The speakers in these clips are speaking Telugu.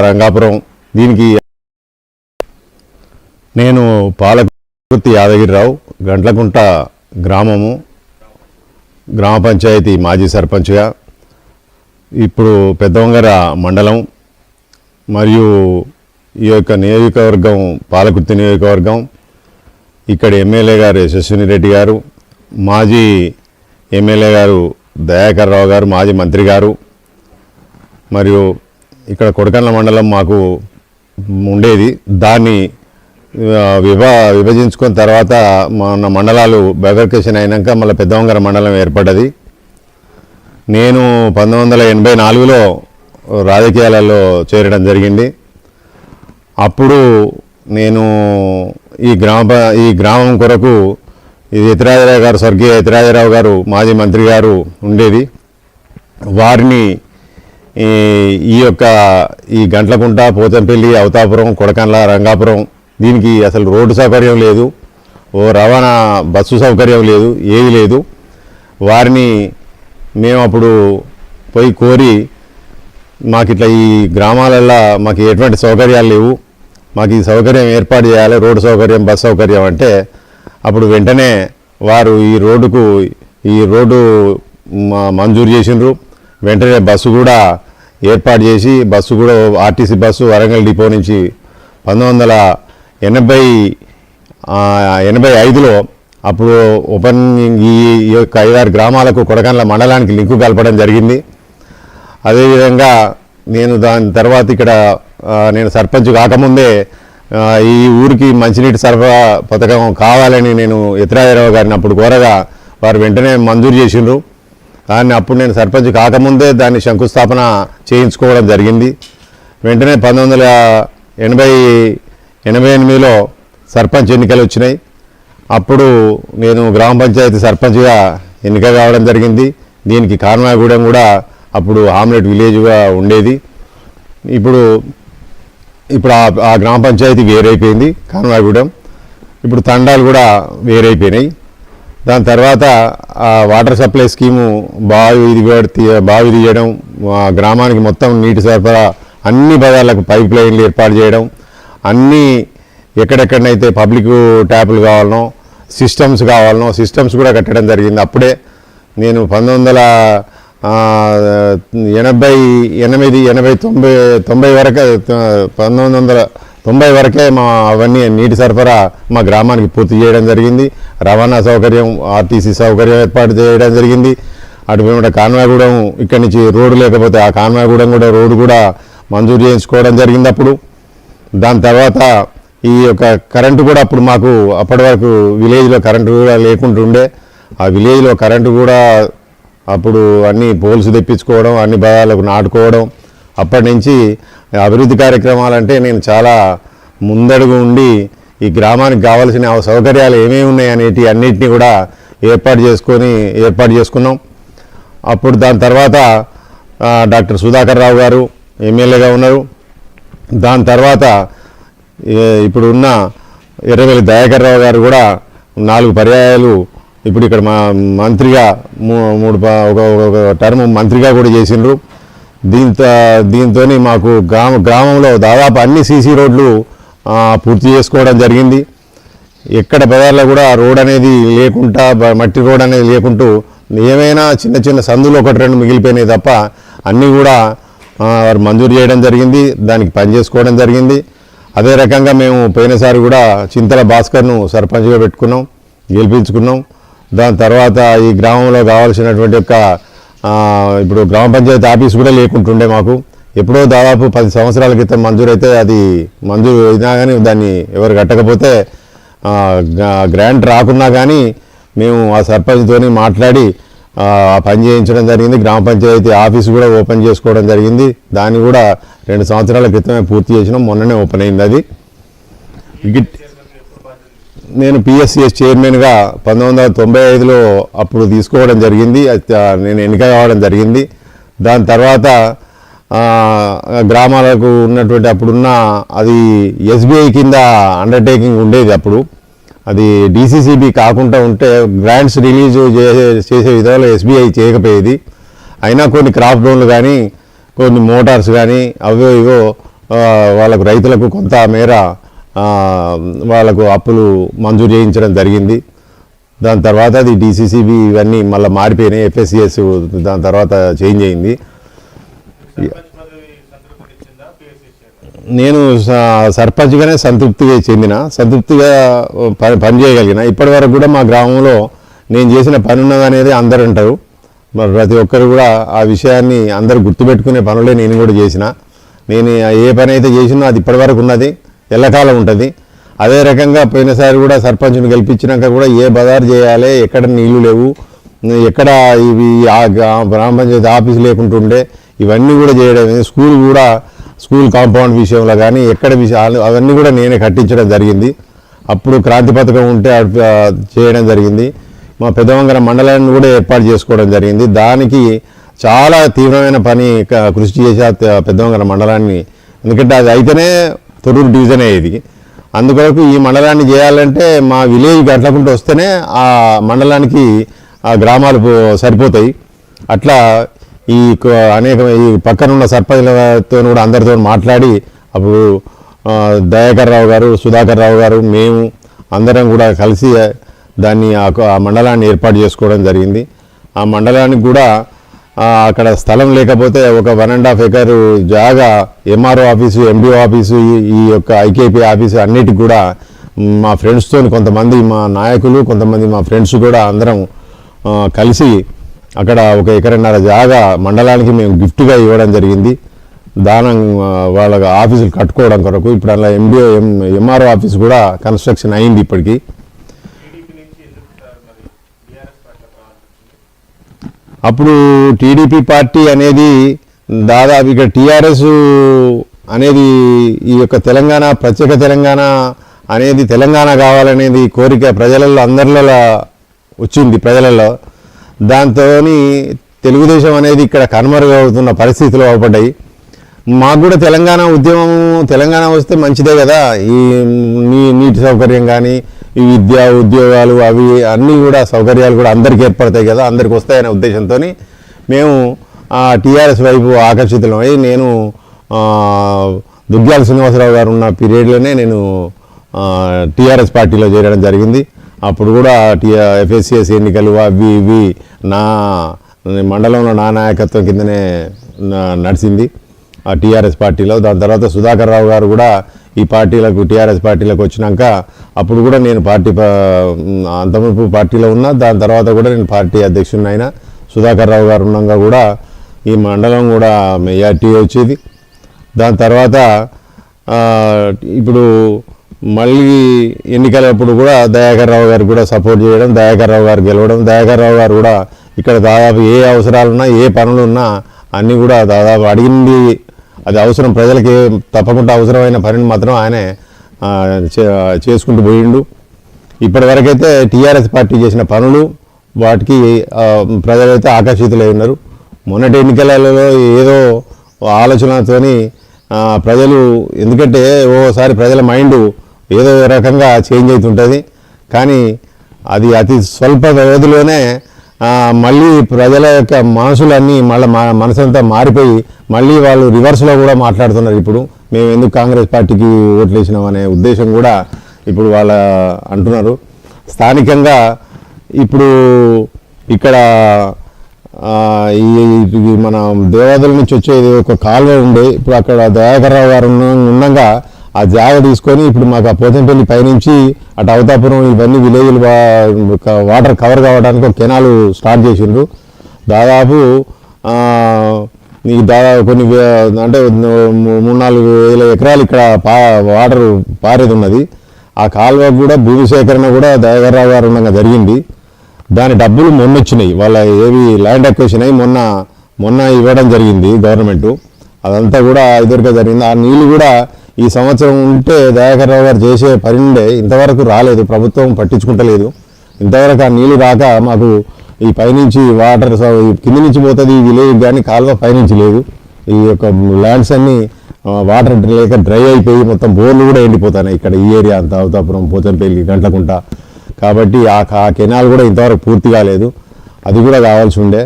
రంగాపురం దీనికి నేను పాలకుర్తి యాదగిరిరావు గంట్లకుంట గ్రామము గ్రామ పంచాయతీ మాజీ సర్పంచ్గా ఇప్పుడు పెద్దవంగర మండలం మరియు ఈ యొక్క నియోజకవర్గం పాలకుర్తి నియోజకవర్గం ఇక్కడ ఎమ్మెల్యే గారు యశస్విని రెడ్డి గారు, మాజీ ఎమ్మెల్యే గారు దయాకర్ రావు గారు, మాజీ మంత్రి గారు, మరియు ఇక్కడ కొడకండ్ల మండలం మాకు ఉండేది. దాన్ని విభజించుకున్న తర్వాత మన మండలాలు బైఫర్కేషన్ అయినాక మళ్ళీ పెద్దవంగర మండలం ఏర్పడ్డది. నేను 1984లో రాజకీయాలలో చేరడం జరిగింది. అప్పుడు నేను ఈ గ్రామం కొరకు యతిరాజరావు గారు, స్వర్గీయ యతిరాజరావు గారు మాజీ మంత్రి గారు ఉండేది. వారిని ఈ గంట్లకుంట, పోచంపల్లి, అవతాపురం, కొడకండ్ల, రంగాపురం దీనికి అసలు రోడ్డు సౌకర్యం లేదు, రవాణా బస్సు సౌకర్యం లేదు, ఏది లేదు. వారిని మేము అప్పుడు పోయి కోరి మాకు ఇట్లా ఈ గ్రామాలల్లో మాకు ఎటువంటి సౌకర్యాలు లేవు, మాకు ఈ సౌకర్యం ఏర్పాటు చేయాలి, రోడ్డు సౌకర్యం, బస్సు సౌకర్యం అంటే అప్పుడు వెంటనే వారు ఈ రోడ్డు మంజూరు చేసిండ్రు. వెంటనే బస్సు కూడా ఏర్పాటు చేసి బస్సు కూడా ఆర్టీసీ బస్సు వరంగల్ డిపో నుంచి 1985లో అప్పుడు ఈ యొక్క 5-6 గ్రామాలకు కొడకండ్ల మండలానికి లింకు కలపడం జరిగింది. అదేవిధంగా నేను దాని తర్వాత ఇక్కడ నేను సర్పంచ్ కాకముందే ఈ ఊరికి మంచినీటి సరఫరా పథకం కావాలని నేను యతిరాజరావు గారిని అప్పుడు కోరగా వారు వెంటనే మంజూరు చేసిండ్రు. దాన్ని అప్పుడు నేను సర్పంచ్ కాకముందే దాన్ని శంకుస్థాపన చేయించుకోవడం జరిగింది. వెంటనే 1988లో సర్పంచ్ ఎన్నికలు వచ్చినాయి. అప్పుడు నేను గ్రామ పంచాయతీ సర్పంచ్గా ఎన్నిక కావడం జరిగింది. దీనికి కాన్వాయగూడెం కూడా అప్పుడు ఆమ్లెట్ విలేజ్గా ఉండేది. ఇప్పుడు ఆ గ్రామ పంచాయతీ వేరైపోయింది కాన్వాయగూడెం. ఇప్పుడు తండాలు కూడా వేరైపోయినాయి. దాని తర్వాత వాటర్ సప్లై స్కీము బావి తీయడం, గ్రామానికి మొత్తం నీటి సరఫరా అన్ని బజార్లకు పైప్ లైన్లు ఏర్పాటు చేయడం, అన్నీ ఎక్కడెక్కడనైతే పబ్లిక్ ట్యాపులు కావాలనో సిస్టమ్స్ కూడా కట్టడం జరిగింది. అప్పుడే నేను 1990 వరకే అవన్నీ నీటి సరఫరా మా గ్రామానికి పూర్తి చేయడం జరిగింది. రవాణా సౌకర్యం, ఆర్టీసీ సౌకర్యం ఏర్పాటు చేయడం జరిగింది. అటువైపు కాన్వాయగూడెం ఇక్కడి నుంచి రోడ్డు లేకపోతే ఆ కాన్వాయగూడెం కూడా రోడ్డు కూడా మంజూరు చేయించుకోవడం జరిగింది అప్పుడు. దాని తర్వాత ఈ యొక్క కరెంటు కూడా అప్పుడు మాకు అప్పటి వరకు విలేజ్లో కరెంటు కూడా లేకుంటుండే. ఆ విలేజ్లో కరెంటు కూడా అప్పుడు అన్ని పోల్స్ తెప్పించుకోవడం, అన్ని బజార్లకు నాటుకోవడం. అప్పటి నుంచి అభివృద్ధి కార్యక్రమాలంటే నేను చాలా ముందడుగు ఉండి ఈ గ్రామానికి కావాల్సిన సౌకర్యాలు ఏమేమి ఉన్నాయి అన్నిటినీ కూడా ఏర్పాటు చేసుకున్నాం. అప్పుడు దాని తర్వాత డాక్టర్ సుధాకర్ రావు గారు ఎమ్మెల్యేగా ఉన్నారు. దాని తర్వాత ఇప్పుడు ఉన్న ఎర్రవెల్లి దయాకర్ రావు గారు కూడా 4 పర్యాయాలు ఇప్పుడు ఇక్కడ మా మంత్రిగా ఒక టర్మ్ మంత్రిగా కూడా చేసిండ్రు. దీంతో మాకు గ్రామంలో దాదాపు అన్ని సీసీ రోడ్లు పూర్తి చేసుకోవడం జరిగింది. ఎక్కడ బజార్లో కూడా రోడ్ అనేది లేకుండా, మట్టి రోడ్ అనేది లేకుంటూ ఏమైనా చిన్న చిన్న సందులు 1-2 మిగిలిపోయినాయి తప్ప అన్నీ కూడా వారు మంజూరు చేయడం జరిగింది. దానికి పనిచేసుకోవడం జరిగింది. అదే రకంగా మేము పోయినసారి కూడా చింతల భాస్కర్ను సర్పంచ్గా పెట్టుకున్నాం, గెలిపించుకున్నాం. దాని తర్వాత ఈ గ్రామంలో కావాల్సినటువంటి ఇప్పుడు గ్రామ పంచాయతీ ఆఫీస్ కూడా లేకుంటుండే మాకు. ఎప్పుడో దాదాపు 10 సంవత్సరాల క్రితం మంజూరు అయితే అది మంజూరు అయినా కానీ దాన్ని ఎవరు కట్టకపోతే గ్రాంట్ రాకున్నా కానీ మేము ఆ సర్పంచ్తో మాట్లాడి పని చేయించడం జరిగింది. గ్రామ పంచాయతీ ఆఫీస్ కూడా ఓపెన్ చేసుకోవడం జరిగింది. దాన్ని కూడా 2 సంవత్సరాల క్రితమే పూర్తి చేసినాం. మొన్ననే ఓపెన్ అయింది అది. నేను పిఎస్సిఎస్ చైర్మన్గా 1995లో అప్పుడు తీసుకోవడం జరిగింది. నేను ఎన్నిక కావడం జరిగింది. దాని తర్వాత గ్రామాలకు ఉన్నటువంటి అప్పుడున్న అది ఎస్బీఐ కింద అండర్టేకింగ్ ఉండేది. అప్పుడు అది డీసీసీబీ కాకుండా ఉంటే గ్రాంట్స్ రిలీజ్ చేసే విధాలు ఎస్బీఐ చేయకపోయేది. అయినా కొన్ని క్రాప్ లోన్లు కానీ, కొన్ని మోటార్స్ కానీ అవో ఇవో వాళ్ళకు రైతులకు కొంత మేర వాళ్ళకు అప్పులు మంజూరు చేయించడం జరిగింది. దాని తర్వాత అది DCCB ఇవన్నీ మళ్ళీ మారిపోయినాయి. FSCS దాని తర్వాత చేంజ్ అయింది. నేను సర్పంచ్గానే సంతృప్తిగా పనిచేయగలిగిన. ఇప్పటి వరకు కూడా మా గ్రామంలో నేను చేసిన పని ఉన్నదనేది అందరూ అంటారు. మరి ప్రతి ఒక్కరు కూడా ఆ విషయాన్ని అందరూ గుర్తుపెట్టుకునే పనులే నేను కూడా చేసిన. నేను ఏ పని అయితే చేసినా అది ఇప్పటివరకు ఉన్నది, ఎల్లకాలం ఉంటుంది. అదే రకంగా పోయినసారి కూడా సర్పంచ్ని గెలిపించినాక కూడా ఏ బజారు చేయాలి, ఎక్కడ నీళ్లు లేవు, ఎక్కడ ఇవి గ్రామ పంచాయతీ ఆఫీసు లేకుంటుండే ఇవన్నీ కూడా చేయడం, స్కూల్ కాంపౌండ్ విషయంలో కానీ ఎక్కడ విషయాలు అవన్నీ కూడా నేనే కట్టించడం జరిగింది. అప్పుడు క్రాంతి పథకం ఉంటే చేయడం జరిగింది. మా పెద్దవంగర మండలాన్ని కూడా ఏర్పాటు చేసుకోవడం జరిగింది. దానికి చాలా తీవ్రమైన పని కృషి చేసి పెద్దవంగర మండలాన్ని, ఎందుకంటే అది అయితేనే తొర్రూరు డివిజన్ అయ్యేది. అందుకొరకు ఈ మండలాన్ని చేయాలంటే మా విలేజ్ గట్లకుంటూ వస్తేనే ఆ మండలానికి ఆ గ్రామాలు సరిపోతాయి. అట్లా ఈ పక్కనున్న సర్పంచ్లతో కూడా అందరితో మాట్లాడి అప్పుడు దయాకర్ రావు గారు, సుధాకర్ రావు గారు, మేము అందరం కూడా కలిసి దాన్ని ఆ మండలాన్ని ఏర్పాటు చేసుకోవడం జరిగింది. ఆ మండలానికి కూడా అక్కడ స్థలం లేకపోతే ఒక 1.5 ఎకర్ జాగా MRO ఆఫీసు, MDO ఆఫీసు, ఈ యొక్క IKP ఆఫీసు అన్నిటికి కూడా మా ఫ్రెండ్స్తో కొంతమంది మా నాయకులు, కొంతమంది మా ఫ్రెండ్స్ కూడా అందరం కలిసి అక్కడ 1.5 ఎకర్ జాగా మండలానికి మేము గిఫ్ట్గా ఇవ్వడం జరిగింది. దానం వాళ్ళ ఆఫీసులు కట్టుకోవడం కొరకు. ఇప్పుడు అలా MRO ఆఫీస్ కూడా కన్స్ట్రక్షన్ అయింది. ఇప్పటికీ అప్పుడు టీడీపీ పార్టీ అనేది దాదాపు ఇక్కడ TRS అనేది ఈ యొక్క తెలంగాణ, ప్రత్యేక తెలంగాణ అనేది తెలంగాణ కావాలనేది కోరిక ప్రజలలో అందరిలో వచ్చింది. దాంతో తెలుగుదేశం అనేది ఇక్కడ కనుమరుగవుతున్న పరిస్థితులు అవపడ్డాయి. మాకు కూడా తెలంగాణ వస్తే మంచిదే కదా, ఈ నీటి సౌకర్యం కానీ, ఈ విద్య, ఉద్యోగాలు అవి అన్నీ కూడా సౌకర్యాలు కూడా అందరికీ ఏర్పడతాయి కదా, అందరికి వస్తాయనే ఉద్దేశంతో మేము TRS వైపు ఆకర్షితులమై నేను దుగ్గ్యాల శ్రీనివాసరావు గారు ఉన్న పీరియడ్లోనే నేను TRS పార్టీలో చేరడం జరిగింది. అప్పుడు కూడా FSCS ఎన్నికలు అవి ఇవి నా మండలంలో నా నాయకత్వం కిందనే నడిచింది ఆ TRS పార్టీలో. దాని తర్వాత సుధాకర్ రావు గారు కూడా ఈ TRS పార్టీలకు వచ్చినాక అప్పుడు కూడా నేను అంతముందు పార్టీలో ఉన్నా. దాని తర్వాత కూడా నేను పార్టీ అధ్యక్షుడిని అయినా. సుధాకర్ రావు గారు ఉన్నాక కూడా ఈ మండలం కూడా మెజార్టీ వచ్చేది. దాని తర్వాత ఇప్పుడు మళ్ళీ ఎన్నికలప్పుడు కూడా దయాకర్ రావు గారు కూడా సపోర్ట్ చేయడం, దయాకర్ రావు గారు గెలవడం. దయాకర్ రావు గారు కూడా ఇక్కడ దాదాపు ఏ అవసరాలున్నా, ఏ పనులున్నా అన్నీ కూడా దాదాపు అడిగింది, అది అవసరం ప్రజలకి తప్పకుండా అవసరమైన పనిని మాత్రం ఆయనే చేసుకుంటూ పోయిండు. ఇప్పటి వరకైతే TRS పార్టీ చేసిన పనులు వాటికి ప్రజలైతే ఆకర్షితులై ఉన్నారు. మొన్నటి ఎన్నికలలో ఏదో ఆలోచనతోని ప్రజలు, ఎందుకంటే ఓసారి ప్రజల మైండ్ ఏదో రకంగా చేంజ్ అవుతుంటుంది, కానీ అది అతి స్వల్ప వ్యవధిలోనే మళ్ళీ ప్రజల యొక్క మనసులన్నీ మనసంతా మారిపోయి మళ్ళీ వాళ్ళు రివర్స్లో కూడా మాట్లాడుతున్నారు. ఇప్పుడు మేము ఎందుకు కాంగ్రెస్ పార్టీకి ఓట్లు వేసినాం అనే ఉద్దేశం కూడా ఇప్పుడు వాళ్ళ అంటున్నారు. స్థానికంగా ఇప్పుడు ఇక్కడ ఈ మన దేవాదుల నుంచి వచ్చేది ఒక కాలువ ఉండే, ఇప్పుడు అక్కడ దయాకర్ రావు గారు ఉండగా ఆ జాగ తీసుకొని ఇప్పుడు మాకు ఆ పోతంపల్లి పైనుంచి అటు అవతాపురం ఇవన్నీ విలేజ్లు వాటర్ కవర్ కావడానికి ఒక కెనాలు స్టార్ట్ చేసిండ్రు. దాదాపు కొన్ని అంటే 3-4 వేల ఎకరాలు ఇక్కడ వాటర్ పారేది ఉన్నది. ఆ కాలువ కూడా భూమి సేకరణ కూడా దయాకర్ రావు గారు ఉండగా జరిగింది. దాని డబ్బులు మొన్న వచ్చినాయి, వాళ్ళ ఏవి ల్యాండ్ అక్విజిషన్ అయ్యి మొన్న ఇవ్వడం జరిగింది గవర్నమెంట్. అదంతా కూడా ఇదివరకే జరిగింది. ఆ నీళ్ళు కూడా ఈ సంవత్సరం ఉంటే దయాకర్ రావు గారు చేసే పని ఉండే ఇంతవరకు రాలేదు, ప్రభుత్వం పట్టించుకుంటలేదు. ఇంతవరకు ఆ నీళ్ళు రాక మాకు ఈ పైనుంచి వాటర్ కింది నుంచి పోతుంది ఈ విలేజ్, కానీ కాలువ పైనుంచి లేదు. ఈ యొక్క ల్యాండ్స్ అన్నీ వాటర్ లేక డ్రై అయిపోయి మొత్తం బోర్లు కూడా ఎండిపోతాయి ఇక్కడ ఈ ఏరియా అంతా, అవతాపురం, పోచంపల్లి, గంట్లకుంట. కాబట్టి ఆ కెనాల్ కూడా ఇంతవరకు పూర్తి కాలేదు, అది కూడా కావాల్సి ఉండే.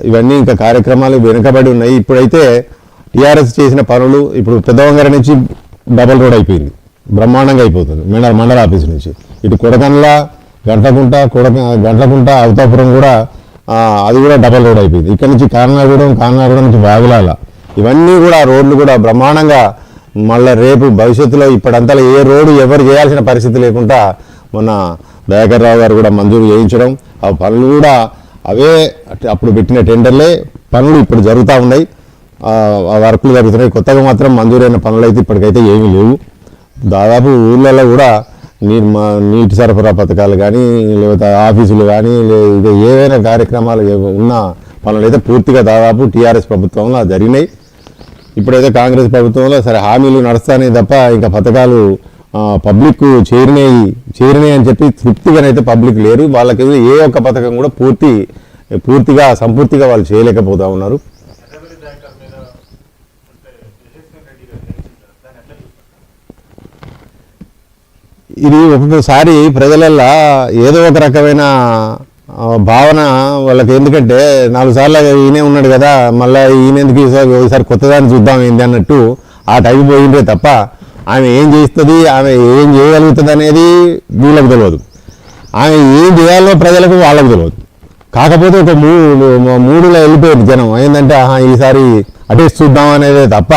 ఇవన్నీ ఇంకా కార్యక్రమాలు వెనుకబడి ఉన్నాయి. ఇప్పుడైతే టీఆర్ఎస్ చేసిన పనులు ఇప్పుడు పెద్దవంగర నుంచి డబల్ రోడ్ అయిపోయింది, బ్రహ్మాండంగా అయిపోతుంది మండల ఆఫీస్ నుంచి. ఇటు కొడకండ్ల గంటకుంట అవతాపురం కూడా అది కూడా డబల్ రోడ్ అయిపోయింది. ఇక్కడ నుంచి కానాగూడెం నుంచి వాగులాల ఇవన్నీ కూడా రోడ్లు కూడా బ్రహ్మాండంగా మళ్ళీ రేపు భవిష్యత్తులో ఇప్పుడంతా ఏ రోడ్డు ఎవరు చేయాల్సిన పరిస్థితి లేకుండా మొన్న దయాకర్ రావు గారు కూడా మంజూరు చేయించడం, ఆ పనులు కూడా అవే అప్పుడు పెట్టిన టెండర్లే పనులు ఇప్పుడు జరుగుతూ ఉన్నాయి, ఆ వర్కులు జరుగుతున్నాయి. కొత్తగా మాత్రం మంజూరైన పనులు అయితే ఇప్పటికైతే ఏమీ లేవు. దాదాపు ఊళ్ళల్లో కూడా నీటి సరఫరా పథకాలు కానీ లేకపోతే ఆఫీసులు కానీ లేదా ఏవైనా కార్యక్రమాలు ఉన్న పనులు అయితే పూర్తిగా దాదాపు టీఆర్ఎస్ ప్రభుత్వంలో జరిగినాయి. ఇప్పుడైతే కాంగ్రెస్ ప్రభుత్వంలో సరే హామీలు నడుస్తానే తప్ప ఇంకా పథకాలు పబ్లిక్ చేరినాయి అని చెప్పి తృప్తిగానైతే పబ్లిక్ లేరు. వాళ్ళకి ఏ ఒక్క పథకం కూడా పూర్తిగా సంపూర్తిగా వాళ్ళు చేయలేకపోతూ ఉన్నారు. ఇది ఒక్కొక్కసారి ప్రజలల్లో ఏదో ఒక రకమైన భావన వాళ్ళకి, ఎందుకంటే 4 సార్లు ఈయనే ఉన్నాడు కదా మళ్ళీ ఈయనెందుకు ఈసారి కొత్తదాన్ని చూద్దాం ఏంటి అన్నట్టు ఆ టైం పోయిందే తప్ప ఆమె ఏం చేస్తుంది, ఆమె ఏం చేయగలుగుతుంది అనేది వీళ్ళకి తెలియదు, ఆమె ఏం చేయాలో ప్రజలకు వాళ్ళకు తెలియదు. కాకపోతే ఒక మూడులో వెళ్ళిపోయింది జనం, ఏంటంటే ఈసారి అటేసి చూద్దాం అనేదే తప్ప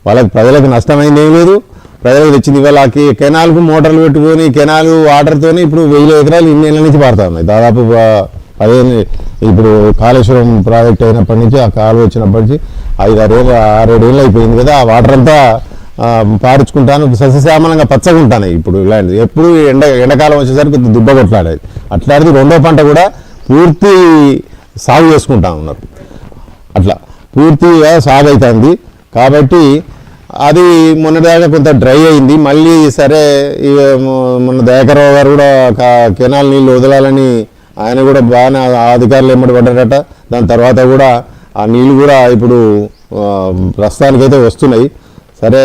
వాళ్ళకి ప్రజలకు నష్టమైంది ఏం లేదు. ప్రజలకు తెచ్చింది ఇవాళ కెనాల్కు మోటార్లు పెట్టుకొని కెనాల్ వాటర్తో ఇప్పుడు 1000 ఎకరాలు ఇన్ని ఏళ్ళ నుంచి పారుతా ఉన్నాయి. దాదాపు 15 ఇప్పుడు కాళేశ్వరం ప్రాజెక్ట్ అయినప్పటి నుంచి ఆ కాలు వచ్చినప్పటి నుంచి 6-7 ఏళ్ళు అయిపోయింది కదా. ఆ వాటర్ అంతా పారుచుకుంటాను సస్యశ్యామలంగా పచ్చగా ఉంటాను. ఇప్పుడు ఇలాంటిది ఎప్పుడు ఎండాకాలం వచ్చేసరికి దుబ్బ కొట్లాడేది, అట్లాంటిది రెండో పంట కూడా పూర్తి సాగు చేసుకుంటా ఉన్నారు. అట్లా పూర్తిగా సాగు అవుతుంది కాబట్టి అది మొన్నటిదాకా కొంత డ్రై అయింది. మళ్ళీ సరే మొన్న దయాకర్ రావు గారు కూడా కెనాల్ నీళ్ళు వదలాలని ఆయన కూడా బాగానే అధికారులు ఎమ్మడి పడ్డారట. దాని తర్వాత కూడా ఆ నీళ్ళు కూడా ఇప్పుడు ప్రస్తుతానికైతే వస్తున్నాయి. సరే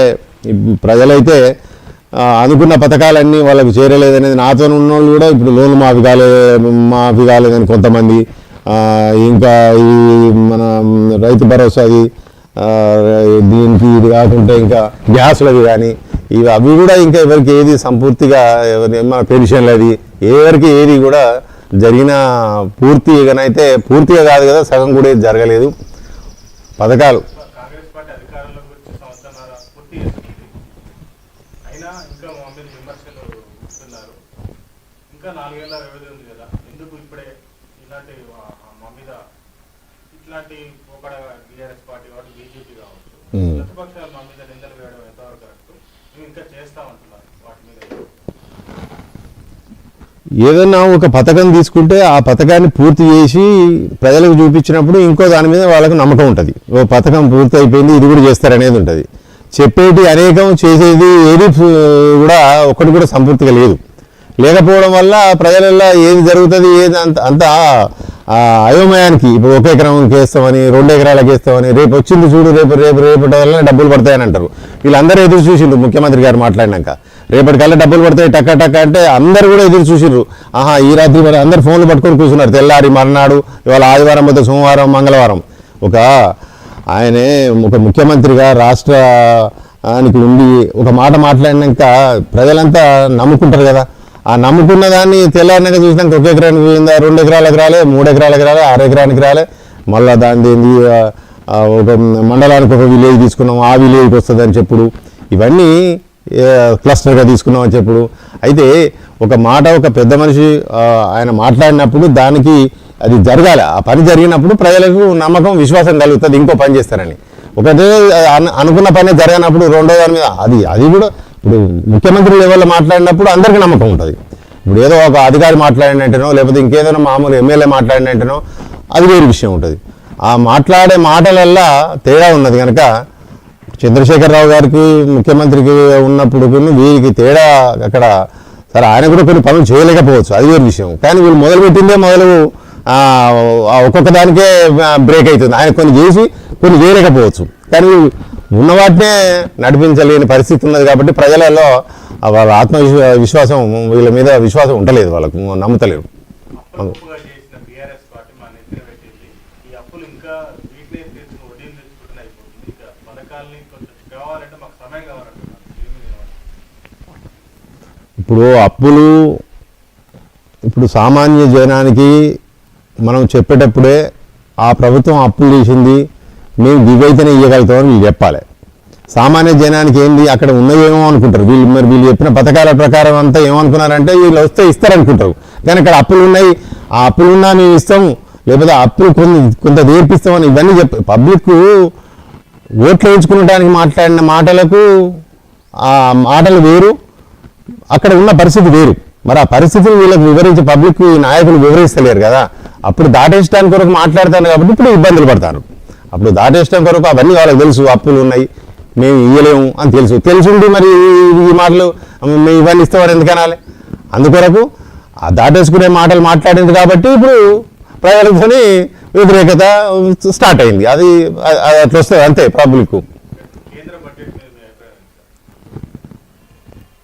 ప్రజలైతే అనుకున్న పథకాలన్నీ వాళ్ళకు చేరలేదనేది, నాతో ఉన్న వాళ్ళు కూడా ఇప్పుడు లోన్లు మాఫీ కాలేదని కొంతమంది, ఇంకా ఈ మన రైతు భరోసాది దీనికి ఇది కాకుండా ఇంకా గ్యాస్లది కానీ అవి కూడా ఇంకా ఎవరికి ఏది సంపూర్తిగా మన పెన్షన్లు అది ఎవరికి ఏది కూడా జరిగిన పూర్తిగానైతే పూర్తిగా కాదు కదా, సగం కూడా ఏది జరగలేదు. పథకాలు ఏదన్నా ఒక పథకం తీసుకుంటే ఆ పథకాన్ని పూర్తి చేసి ప్రజలకు చూపించినప్పుడు ఇంకో దాని మీద వాళ్ళకు నమ్మకం ఉంటుంది. ఓ పథకం పూర్తి అయిపోయింది ఇది కూడా చేస్తారనేది ఉంటుంది. చెప్పేటి అనేకం చేసేది ఏది కూడా ఒకటి కూడా సంపూర్తిగా లేకపోవడం వల్ల ప్రజలలో ఏది జరుగుతుంది ఏది అంత అయోమయానికి, ఇప్పుడు 1 ఎకరానికి వేస్తామని 2 ఎకరాలకు వేస్తామని రేపు వచ్చింది చూడు రేపటి వల్ల డబ్బులు పడతాయని అంటారు. వీళ్ళందరూ ఎదురు చూసిండ్రు ముఖ్యమంత్రి గారు మాట్లాడినాక, రేపటికల్లా డబ్బులు పడతాయి టక్క అంటే అందరు కూడా ఎదురు చూసిండ్రు. ఈ రాత్రి మరి అందరు ఫోన్లు పట్టుకొని కూర్చున్నారు. తెల్లారి మర్నాడు ఇవాళ ఆదివారం పోతే సోమవారం మంగళవారం ఆయనే ఒక ముఖ్యమంత్రిగా రాష్ట్రానికి ఉండి ఒక మాట మాట్లాడినాక ప్రజలంతా నమ్ముకుంటారు కదా. ఆ నమ్ముకున్న దాన్ని తెల్లారినాక చూసినాక 1 ఎకరానికి పోయిందా, 2 ఎకరాలకు రాలే, 3 ఎకరాలకు రాలే, 6 ఎకరానికి రాలే, మళ్ళీ దాని ఒక మండలానికి ఒక విలేజ్ తీసుకున్నాం ఆ విలేజ్కి వస్తుంది అని చెప్పుడు, ఇవన్నీ క్లస్టర్గా తీసుకున్నాం అని చెప్పుడు. అయితే ఒక మాట ఒక పెద్ద మనిషి ఆయన మాట్లాడినప్పుడు దానికి అది జరగాలి. ఆ పని జరిగినప్పుడు ప్రజలకు నమ్మకం విశ్వాసం కలుగుతుంది ఇంకో పని చేస్తారని. ఒకటే అనుకున్న పని జరగనప్పుడు రెండో దాని మీద అది కూడా ఇప్పుడు ముఖ్యమంత్రి లెవెల్లో మాట్లాడినప్పుడు అందరికీ నమ్మకం ఉంటుంది. ఇప్పుడు ఏదో ఒక అధికారి మాట్లాడినట్టేనో లేకపోతే ఇంకేదైనా మామూలు ఎమ్మెల్యే మాట్లాడినట్టేనో అది వేరే విషయం ఉంటుంది. ఆ మాట్లాడే మాటలల్లా తేడా ఉన్నది కనుక చంద్రశేఖరరావు గారికి ముఖ్యమంత్రికి ఉన్నప్పుడు వీరికి తేడా అక్కడ సరే ఆయన కూడా కొన్ని పనులు చేయలేకపోవచ్చు అది వేరే విషయం. కానీ వీళ్ళు మొదలుపెట్టిందే ఒక్కొక్క దానికే బ్రేక్ అవుతుంది. ఆయన కొన్ని చేసి కొన్ని చేయలేకపోవచ్చు కానీ ఉన్న వాటినే నడిపించలేని పరిస్థితి ఉన్నది కాబట్టి ప్రజలలో వాళ్ళ విశ్వాసం వీళ్ళ మీద విశ్వాసం ఉండలేదు, వాళ్ళకు నమ్ముతలేరు. ఇప్పుడు అప్పులు ఇప్పుడు సామాన్య జనానికి మనం చెప్పేటప్పుడే ఆ ప్రభుత్వం అప్పులు చేసింది మేము దిగైతేనే ఇవ్వగలుగుతామని వీళ్ళు చెప్పాలి. సామాన్య జనానికి ఏంది అక్కడ ఉన్నదేమో అనుకుంటారు వీళ్ళు. మరి వీళ్ళు చెప్పిన పథకాల ప్రకారం అంతా ఏమనుకున్నారంటే వీళ్ళు వస్తే ఇస్తారనుకుంటారు, కానీ ఇక్కడ అప్పులు ఉన్నాయి, ఆ అప్పులున్నా మేము ఇస్తాము, లేకపోతే అప్పులు కొంత తీర్పిస్తామని ఇవన్నీ పబ్లిక్ ఓట్లు వేయించుకునడానికి మాట్లాడిన మాటలకు ఆ మాటలు వేరు, అక్కడ ఉన్న పరిస్థితి వేరు. మరి ఆ పరిస్థితిని వీళ్ళకి వివరించి పబ్లిక్ నాయకులు వివరిస్తలేరు కదా. అప్పుడు దాటేయడానికి కొరకు మాట్లాడతారు కాబట్టి ఇప్పుడు ఇబ్బందులు పడతారు. అప్పుడు దాటేయడం కొరకు అవన్నీ వాళ్ళకి తెలుసు, అప్పులు ఉన్నాయి మేము ఇవ్వలేము అని తెలుసుండి మరి ఈ మాటలు మేము ఇవన్నీ ఇస్తామని ఎందుకనాలి. అందుకొరకు ఆ దాటేసుకునే మాటలు మాట్లాడింది కాబట్టి ఇప్పుడు ప్రజలతోని వ్యతిరేకత స్టార్ట్ అయింది. అది అట్లా వస్తుంది అంతే. పబ్లిక్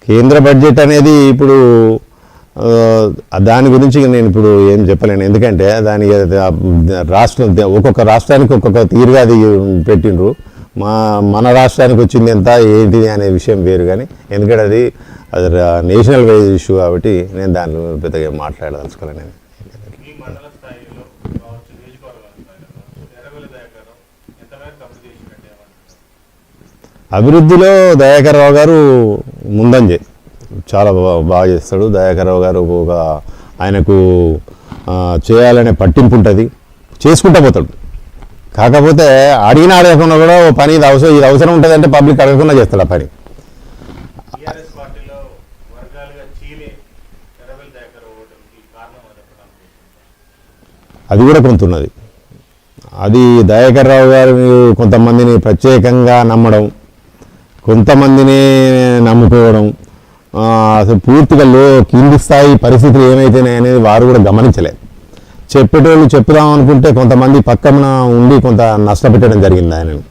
కేంద్ర బడ్జెట్ అనేది ఇప్పుడు దాని గురించి నేను ఇప్పుడు ఏం చెప్పలేను, ఎందుకంటే దాని రాష్ట్రం ఒక్కొక్క రాష్ట్రానికి ఒక్కొక్క తీరుగా అది పెట్టిండ్రు. మన రాష్ట్రానికి వచ్చింది ఎంత ఏంటిది అనే విషయం వేరు, కానీ ఎందుకంటే అది నేషనల్ వైజ్ ఇష్యూ కాబట్టి నేను దాని పెద్దగా మాట్లాడదలుచుకోలేను. నేను అభివృద్ధిలో దయాకర్ రావు గారు ముందంజే చాలా బాగా చేస్తాడు. దయాకర్ రావు గారు ఆయనకు చేయాలనే పట్టింపు ఉంటుంది, చేసుకుంటూ పోతాడు. కాకపోతే అడిగినా అడగకుండా కూడా ఓ పని ఇది అవసరం ఉంటుంది అంటే పబ్లిక్ అడగకుండా చేస్తాడు ఆ పని. అది కూడా కొంత ఉన్నది. అది దయాకర్ రావు గారు కొంతమందిని ప్రత్యేకంగా నమ్మడం, కొంతమందిని నమ్ముకోవడం, అసలు పూర్తిగా కింది స్థాయి పరిస్థితులు ఏమైతేనే అనేది వారు కూడా గమనించలేదు. చెప్పేటోళ్ళు చెప్పుదాం అనుకుంటే కొంతమంది పక్కన ఉండి కొంత నష్టపెట్టడం జరిగింది ఆయనను.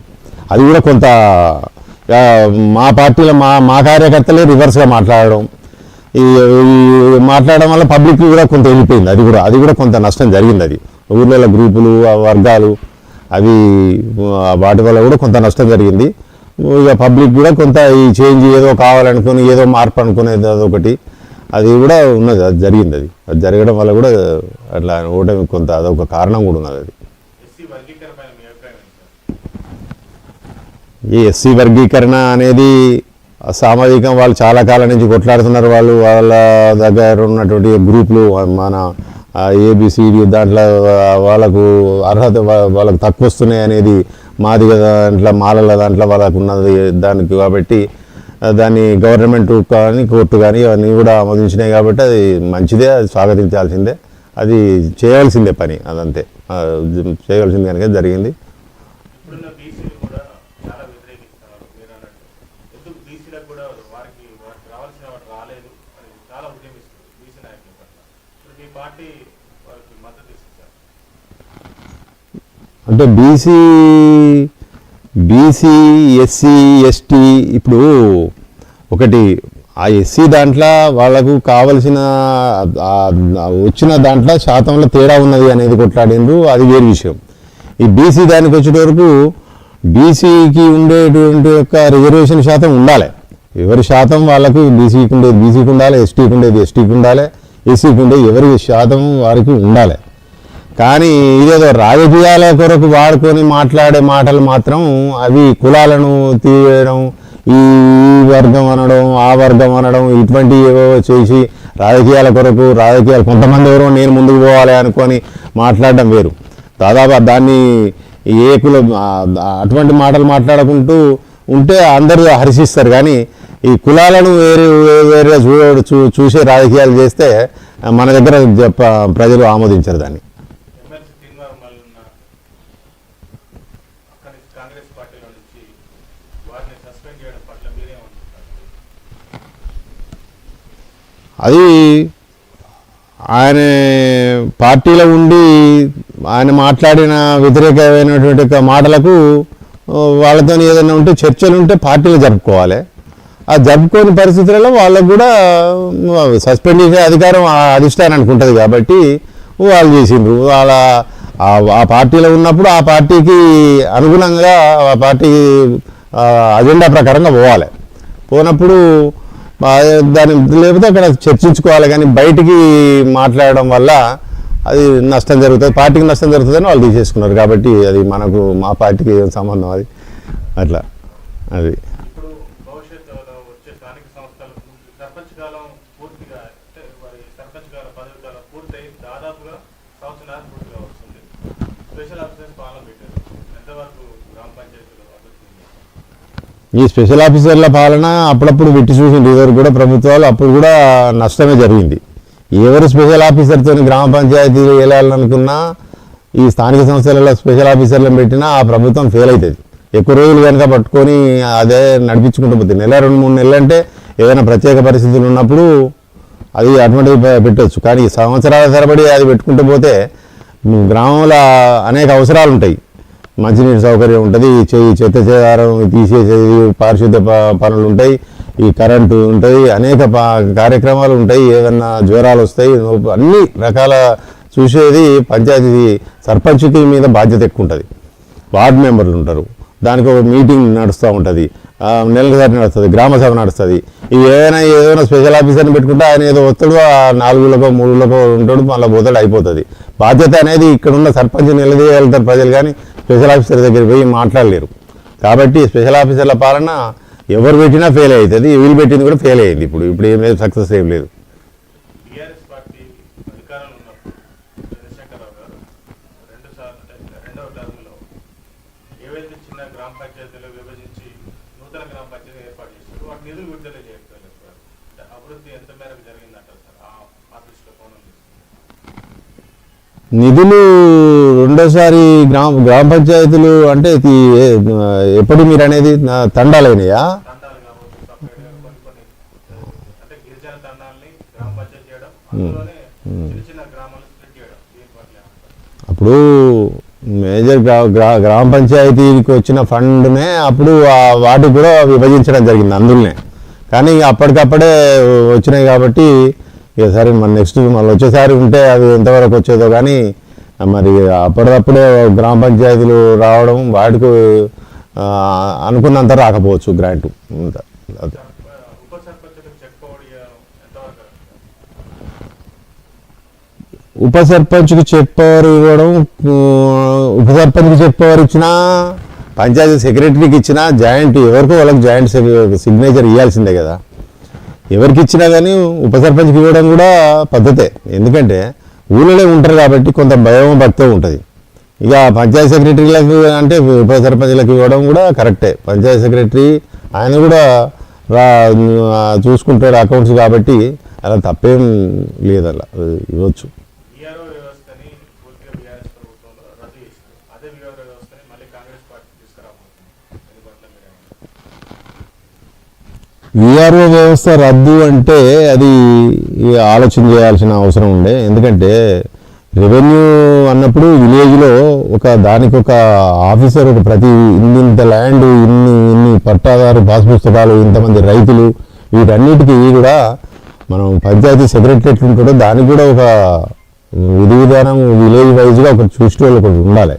అది కూడా కొంత మా పార్టీలో మా కార్యకర్తలే రివర్స్గా మాట్లాడడం, ఈ మాట్లాడడం వల్ల పబ్లిక్ కూడా కొంత వెళ్ళిపోయింది. అది కూడా కొంత నష్టం జరిగింది. అది ఊర్లలో గ్రూపులు వర్గాలు అవి వాటి వల్ల కూడా కొంత నష్టం జరిగింది. ఇక పబ్లిక్ కూడా కొంత ఈ చేంజ్ ఏదో కావాలనుకుని ఏదో మార్పు అనుకునేది అదొకటి అది కూడా ఉన్నది. అది జరిగింది. అది జరగడం వల్ల కూడా అట్లా ఓటమి కొంత అదొక కారణం కూడా ఉన్నది. అది ఈ ఎస్సీ వర్గీకరణ అనేది సామాజికం వాళ్ళు చాలా కాలం నుంచి కొట్లాడుతున్నారు. వాళ్ళ దగ్గర ఉన్నటువంటి గ్రూపులు మన ఏబిసిడి దాంట్లో వాళ్ళకు అర్హత వాళ్ళకు తక్కువ వస్తున్నాయి అనేది మాదిగ దాంట్లో మాలల దాంట్లో వాళ్ళకు ఉన్నది దానికి, కాబట్టి దాన్ని గవర్నమెంట్ కానీ కోర్టు కానీ అవన్నీ కూడా ఆమోదించినాయి కాబట్టి అది మంచిదే, అది స్వాగతించాల్సిందే, అది చేయవలసిందే పని, అదంతే చేయవలసింది కనుక జరిగింది. అంటే బీసీ ఎస్సీ ఎస్టీ ఇప్పుడు ఒకటి ఆ ఎస్సీ దాంట్లో వాళ్ళకు కావలసిన వచ్చిన దాంట్లో శాతంలో తేడా ఉన్నది అనేది కొట్లాడిండ్రు, అది వేరు విషయం. ఈ బీసీ దానికి వచ్చేటవరకు బీసీకి ఉండేటువంటి యొక్క రిజర్వేషన్ శాతం ఉండాలి. ఎవరి శాతం వాళ్ళకు బీసీకి ఉండేది బీసీకి ఉండాలి, ఎస్టీకి ఉండేది ఎస్టీకి ఉండాలి, ఎస్సీకి ఉండేది ఎవరి శాతం వారికి ఉండాలి. కానీ ఇదేదో రాజకీయాల కొరకు వాడుకొని మాట్లాడే మాటలు మాత్రం అవి కులాలను తీయడం, ఈ వర్గం అనడం ఆ వర్గం అనడం ఇటువంటి ఏవో చేసి రాజకీయాలు కొంతమంది ఎవరో నేను ముందుకు పోవాలి అనుకొని మాట్లాడడం వేరు. దాదాపు దాన్ని ఏ కులం అటువంటి మాటలు మాట్లాడుకుంటూ ఉంటే అందరూ హర్షిస్తారు, కానీ ఈ కులాలను వేరే చూసే రాజకీయాలు చేస్తే మన దగ్గర ప్రజలు ఆమోదించరు దాన్ని. అది ఆయన పార్టీలో ఉండి ఆయన మాట్లాడిన వ్యతిరేకమైనటువంటి మాటలకు వాళ్ళతో ఏదైనా ఉంటే చర్చలు ఉంటే పార్టీలో జరుపుకోవాలి. ఆ జరుపుకోని పరిస్థితులలో వాళ్ళకు కూడా సస్పెండ్ చేసే అధికారం అధిష్టానానికి ఉంటుంది కాబట్టి వాళ్ళు చేసిండ్రు. వాళ్ళ ఆ పార్టీలో ఉన్నప్పుడు ఆ పార్టీకి అనుగుణంగా ఆ పార్టీ అజెండా ప్రకారంగా పోవాలి. పోనప్పుడు దాని లేకపోతే అక్కడ చర్చించుకోవాలి, కానీ బయటికి మాట్లాడడం వల్ల అది నష్టం జరుగుతుంది, పార్టీకి నష్టం జరుగుతుందని వాళ్ళు తీసేసుకున్నారు. కాబట్టి అది మనకు మా పార్టీకి ఏం సంబంధం అది అట్లా అది. ఇప్పుడు భవిష్యత్తులో వచ్చే స్థానిక సంస్థలు సర్పంచ్ కాలం పూర్తిగా సర్పంచ్ కాలం పదవి కాలం పూర్తయి దాదాపుగా సంవత్సరాల పూర్తిగా వస్తుంది. స్పెషల్ ఆఫీసర్స్ పాలన పెట్టారు. ఎంతవరకు గ్రామ పంచాయతీలో ఈ స్పెషల్ ఆఫీసర్ల పాలన అప్పుడప్పుడు పెట్టి చూసింది ఇదివరకు కూడా ప్రభుత్వాలు, అప్పుడు కూడా నష్టమే జరిగింది. ఎవరు స్పెషల్ ఆఫీసర్తో గ్రామ పంచాయతీలు వెళ్ళాలనుకున్నా ఈ స్థానిక సంస్థలలో స్పెషల్ ఆఫీసర్లను పెట్టినా ఆ ప్రభుత్వం ఫెయిల్ అవుతుంది. ఎక్కువ రోజులు కనుక పట్టుకొని అదే నడిపించుకుంటూ పోతుంది. నెల 2-3 నెలలు అంటే ఏదైనా ప్రత్యేక పరిస్థితులు ఉన్నప్పుడు అది అటువంటి పెట్టవచ్చు. కానీ సంవత్సరాల తరబడి అది పెట్టుకుంటూ పోతే గ్రామంలో అనేక అవసరాలు ఉంటాయి. మంచినీటి సౌకర్యం ఉంటుంది, చెత్త చెదారం తీసేసేది, పారిశుద్ధ్య పనులు ఉంటాయి, ఈ కరెంటు ఉంటుంది, అనేక కార్యక్రమాలు ఉంటాయి. ఏదన్నా జ్వరాలు వస్తాయి, అన్ని రకాల చూసేది పంచాయతీ సర్పంచ్కి మీద బాధ్యత ఎక్కువ ఉంటుంది. వార్డు మెంబర్లు ఉంటారు, దానికి ఒక మీటింగ్ నడుస్తూ ఉంటుంది, నెలకొకసారి నడుస్తుంది, గ్రామ సభ నడుస్తుంది. ఇవి ఏదైనా స్పెషల్ ఆఫీసర్ని పెట్టుకుంటే ఆయన ఏదో వస్తాడు, 4 3 ఉంటాడు, మళ్ళీ పోతాడు, అయిపోతుంది. బాధ్యత అనేది ఇక్కడ ఉన్న సర్పంచ్ నిలదీయగలుగుతారు ప్రజలు, కానీ స్పెషల్ ఆఫీసర్ దగ్గర పోయి మాట్లాడలేరు. కాబట్టి స్పెషల్ ఆఫీసర్ల పాలన ఎవరు పెట్టినా ఫెయిల్ అవుతుంది. వీళ్ళు పెట్టింది కూడా ఫెయిల్ అయింది. ఇప్పుడు ఏం లేదు, సక్సెస్ ఏం లేదు. టీఆర్ఎస్ పార్టీ అధికారంలో ఉన్నప్పుడు చంద్రశేఖరరావు గారు 2 సార్లు రెండవ టర్మ్లో ఏవైతే చిన్న గ్రామ పంచాయతీలు విభజించి నూతన గ్రామ పంచాయతీ ఏర్పాటు చేశారు, వాటి నిధులు విడుదల చేయగలిగారు. అభివృద్ధి ఎంత మేరకు జరిగిందంటారు సార్ ఆ దృష్టిలో కోణం? నిధులు రెండోసారి గ్రామ పంచాయతీలు అంటే ఎప్పుడు మీరు అనేది తండాలైనయా? తండాలు కావచ్చు, సపరేట్గా కొన్ని అంటే గిరిజన తండాలని గ్రామ పంచాయతీ చేయడం, అందులోనే చిన్న చిన్న గ్రామాలు స్ప్లిట్ చేయడం, దీని పట్ల అప్పుడు మేజర్ గ్రామ పంచాయతీకి వచ్చిన ఫండ్నే అప్పుడు వాటికి కూడా విభజించడం జరిగింది అందులోనే. కానీ అప్పటికప్పుడే వచ్చినాయి కాబట్టి ఇక సరే మన నెక్స్ట్ మళ్ళీ వచ్చేసారి ఉంటే అది ఎంతవరకు వచ్చేదో, కానీ మరి అప్పటికప్పుడే గ్రామ పంచాయతీలు రావడం వాటికి అనుకున్నంత రాకపోవచ్చు గ్రాంట్. అదే ఉప సర్పంచులకు చెక్ పవర్ ఎంతవరకు? ఉప సర్పంచ్కి చెక్ పవర్ ఇవ్వడం, ఉప సర్పంచ్కి చెక్ పవర్ ఇచ్చినా, పంచాయతీ సెక్రటరీకి ఇచ్చినా జాయింట్ ఎవరికో వాళ్ళకి జాయింట్ సిగ్నేచర్ ఇవ్వాల్సిందే కదా. ఎవరికి ఇచ్చినా కానీ ఉప సర్పంచ్కి ఇవ్వడం కూడా పద్ధతే. ఎందుకంటే ఊళ్ళో ఉంటారు కాబట్టి కొంత భయం భక్తి ఉంటుంది. ఇక పంచాయతీ సెక్రటరీలకు అంటే ఉప సర్పంచ్లకు ఇవ్వడం కూడా కరెక్టే. పంచాయతీ సెక్రటరీ ఆయన కూడా చూసుకుంటాడు అకౌంట్స్ కాబట్టి అలా తప్పేం లేదు, అలా ఇవ్వచ్చు. విఆర్ఓ వ్యవస్థని పూర్తిగా బీఆర్ఎస్ ప్రభుత్వంలో రద్దు చేశారు. అదే విఆర్ఓ వ్యవస్థని మళ్ళీ కాంగ్రెస్ పార్టీ తీసుకురాబోతుంది. దీని పట్ల విఆర్ఓ వ్యవస్థ రద్దు అంటే అది ఆలోచన చేయాల్సిన అవసరం ఉండే. ఎందుకంటే రెవెన్యూ అన్నప్పుడు విలేజ్లో దానికి ఒక ఆఫీసర్, ప్రతి ఇంత ల్యాండ్, ఇన్ని పట్టాదారు పాస్ పుస్తకాలు, ఇంతమంది రైతులు, వీటన్నిటికీ కూడా మనం పంచాయతీ సెక్రటరీ ఎట్లుంటాడో దానికి కూడా ఒక విధి విధానం విలేజ్ వైజ్గా ఒక చూసేవాళ్ళు ఒకటి ఉండాలి.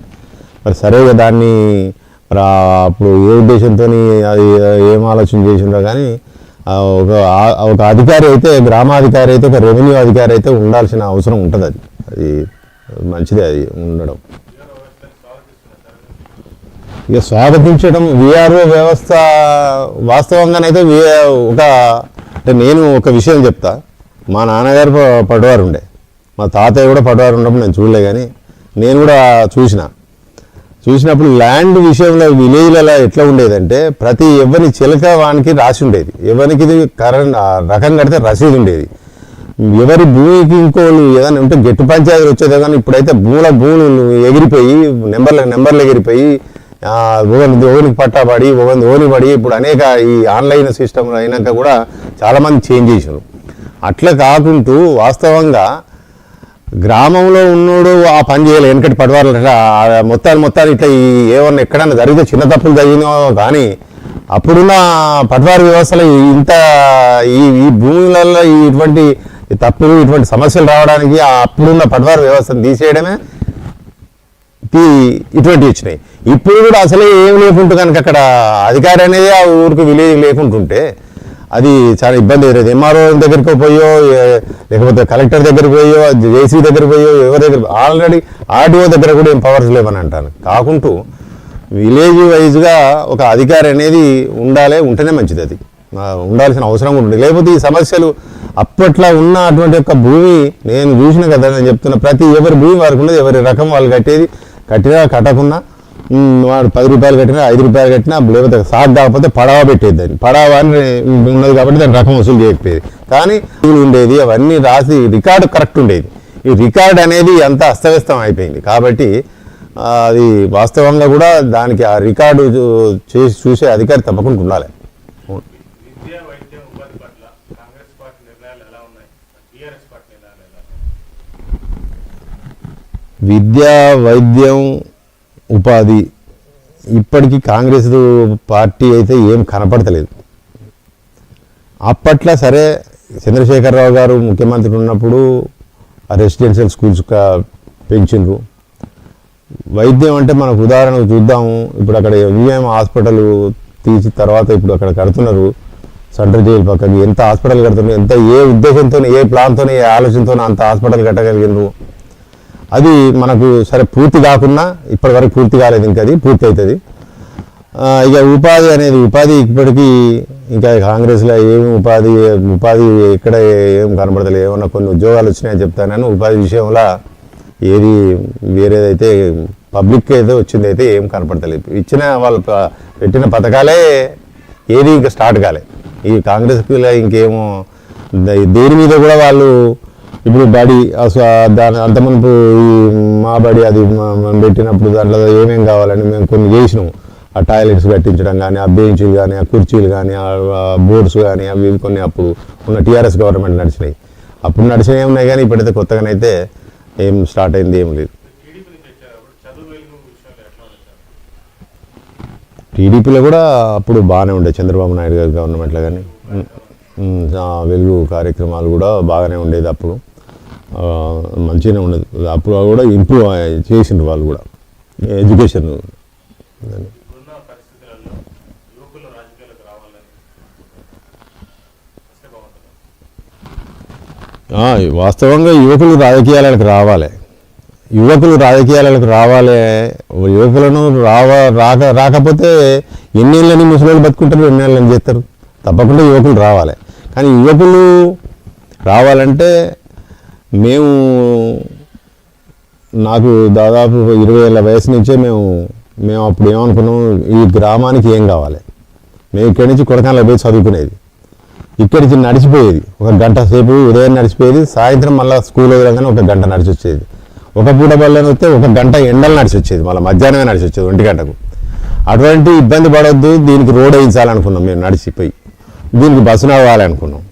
మరి సరేగా దాన్ని మరి అప్పుడు ఏ ఉద్దేశంతో అది ఏం ఆలోచన చేసిందో కానీ ఒక అధికారి అయితే, గ్రామాధికారి అయితే, ఒక రెవెన్యూ అధికారి అయితే ఉండాల్సిన అవసరం ఉంటుంది. అది మంచిదే అది ఉండడం. ఇక స్వాగతించడం విఆర్ఓ వ్యవస్థ వాస్తవంగానైతే అంటే నేను ఒక విషయం చెప్తా. మా నాన్నగారు పడవారు ఉండే, మా తాతయ్య కూడా పడవారు ఉన్నప్పుడు నేను చూడలే, కానీ నేను కూడా చూసినప్పుడు ల్యాండ్ విషయంలో విలేజ్లలో ఎట్లా ఉండేదంటే ప్రతి ఎవరి చిలక వానికి రాసి ఉండేది. ఎవరికి ఇది రకం కడితే రసీదు ఉండేది. ఎవరి భూమికి ఇంకోళ్ళు ఏదైనా ఉంటే గెట్టు పంచాయతీలు వచ్చేదో, కానీ ఇప్పుడైతే భూములు ఎగిరిపోయి నెంబర్లు ఎగిరిపోయి ఓనికి పట్టాబడి ఓని పడి ఇప్పుడు అనేక ఈ ఆన్లైన్ సిస్టమ్ అయినాక కూడా చాలామంది చేంజ్ చేశారు. అట్లా కాకుంటూ వాస్తవంగా గ్రామంలో ఉన్నోడు ఆ పని చేయాలి. వెనకటి పడవారు మొత్తాన్ని ఇట్లా ఏమన్నా ఎక్కడన్నా జరిగితే చిన్న తప్పులు జరిగినో కానీ అప్పుడున్న పడవారు వ్యవస్థలో ఇంత ఈ భూములలో ఇటువంటి తప్పులు, ఇటువంటి సమస్యలు రావడానికి అప్పుడున్న పడవారు వ్యవస్థను తీసేయడమే ఇటువంటి వచ్చినాయి. ఇప్పుడు కూడా అసలే ఏం లేకుంటూ కనుక అక్కడ అధికారి అనేది ఆ ఊరికి విలేజ్ లేకుంటుంటే అది చాలా ఇబ్బంది ఎదురైంది. ఎంఆర్ఓ దగ్గరికి పోయో లేకపోతే కలెక్టర్ దగ్గరికి పోయో జేసీ దగ్గరికి పోయో ఎవరి దగ్గర ఆల్రెడీ ఆర్డీఓ దగ్గర కూడా ఏం పవర్స్ లేవని అంటాను. కాకుంటూ విలేజ్ వైజ్గా ఒక అధికారి అనేది ఉంటేనే మంచిది. అది ఉండాల్సిన అవసరం ఉంటుంది. లేకపోతే ఈ సమస్యలు అప్పట్లో ఉన్న అటువంటి యొక్క భూమి నేను చూసిన కదా, నేను చెప్తున్నా, ఎవరి భూమి వారికి ఉన్నది, ఎవరి రకం వాళ్ళు కట్టేది, కట్టినా కట్టకున్నా వాడు 10 రూపాయలు కట్టినా 5 రూపాయలు కట్టినా లేకపోతే సాగు కాకపోతే పడవ పెట్టేది. దాన్ని పడవ అని ఉన్నది కాబట్టి దాని రకం వసూలు చేయకపోయేది. కానీ ఉండేది అవన్నీ రాసి రికార్డు కరెక్ట్ ఉండేది. ఈ రికార్డ్ అనేది అంత అస్తవ్యస్తం అయిపోయింది. కాబట్టి అది వాస్తవంగా కూడా దానికి ఆ రికార్డు చేసి చూసే అధికారి తప్పకుండా ఉండాలి. విద్యా వైద్యం ఉపాధి పట్ల కాంగ్రెస్ పార్టీ నిర్ణయాలు ఎలా ఉన్నాయి? టీఆర్ఎస్ పార్టీ నిర్ణయాలు ఎలా ఉన్నాయి? విద్యా వైద్యం ఉపాధి ఇప్పటికీ కాంగ్రెస్ పార్టీ అయితే ఏం కనపడతలేదు. అప్పట్లో సరే చంద్రశేఖరరావు గారు ముఖ్యమంత్రి ఉన్నప్పుడు ఆ రెసిడెన్షియల్ స్కూల్స్ పెంచిండ్రు. వైద్యం అంటే మనకు ఉదాహరణకు చూద్దాము, ఇప్పుడు అక్కడ విఎం హాస్పిటల్ తీసి తర్వాత ఇప్పుడు అక్కడ కడుతున్నారు సెంట్రల్ జైలు పక్కకి. ఎంత హాస్పిటల్ కడుతున్నారు, ఎంత ఏ ఉద్దేశంతో ఏ ప్లాన్తో ఏ ఆలోచనతో అంత హాస్పిటల్ కట్టగలిగినారు. అది మనకు సరే పూర్తి కాకున్నా ఇప్పటివరకు పూర్తి కాలేదు, ఇంకా అది పూర్తి అవుతుంది. ఇక ఉపాధి ఇప్పటికీ ఇంకా కాంగ్రెస్లో ఏమి ఉపాధి ఎక్కడ ఏం కనబడతలేదు. ఏమన్నా కొన్ని ఉద్యోగాలు వచ్చినాయని చెప్తానని ఉపాధి విషయంలో ఏది వేరేదైతే పబ్లిక్ ఏదో వచ్చింది అయితే ఏం కనపడతలేదు. ఇచ్చిన వాళ్ళు పెట్టిన పథకాలే ఏది ఇంకా స్టార్ట్ కాలే. ఈ కాంగ్రెస్కి ఇంకేమో దేని మీద కూడా వాళ్ళు ఇప్పుడు బడి దాని అంతమునుపు ఈ మా బడి అది మనం పెట్టినప్పుడు దాంట్లో ఏమేం కావాలని మేము కొన్ని చేసినాము. ఆ టాయిలెట్స్ కట్టించడం కానీ, ఆ బెంచీలు కానీ, ఆ కుర్చీలు కానీ, ఆ బోర్డ్స్ కానీ అవి కొన్ని అప్పుడు ఉన్న టీఆర్ఎస్ గవర్నమెంట్ నడిచినాయి. అప్పుడు నడిచినవి ఉన్నాయి కానీ ఇప్పుడైతే కొత్తగానైతే ఏం స్టార్ట్ అయింది ఏం లేదు. టీడీపీలో కూడా అప్పుడు బాగానే ఉండే చంద్రబాబు నాయుడు గారి గవర్నమెంట్లో కానీ వెలుగు కార్యక్రమాలు కూడా బాగానే ఉండేది. అప్పుడు మంచిగానే ఉండేది. అప్పుడు కూడా ఇంప్రూవ్ చేసిండ్రు వాళ్ళు కూడా ఎడ్యుకేషన్. వాస్తవంగా యువకులు రాజకీయాలకు రావాలి. యువకులను రాకపోతే ఎన్నేళ్ళని ముసలి బతుకుంటారు, ఎన్నేళ్ళని చేస్తారు. తప్పకుండా యువకులు రావాలి. కానీ యువకులు రావాలంటే నాకు దాదాపు 20 ఏళ్ళ వయసు నుంచే మేము అప్పుడు ఏమనుకున్నాం, ఈ గ్రామానికి ఏం కావాలి. మేము ఇక్కడి నుంచి కొడకాన్లో పోయి చదువుకునేది, ఇక్కడి నుంచి నడిచిపోయేది. 1 గంట సేపు ఉదయం నడిచిపోయేది, సాయంత్రం మళ్ళీ స్కూల్ వదలగానే 1 గంట నడిచి వచ్చేది. ఒక పూట బళ్ళని వస్తే 1 గంట ఎండలు నడిచి వచ్చేది, మళ్ళీ మధ్యాహ్నమే నడిచి వచ్చేది 1 గంటకు. అటువంటి ఇబ్బంది పడవద్దు, దీనికి రోడ్ వేయించాలనుకున్నాం. మేము నడిచిపోయి దీనికి బస్సు నడవాలనుకున్నాం.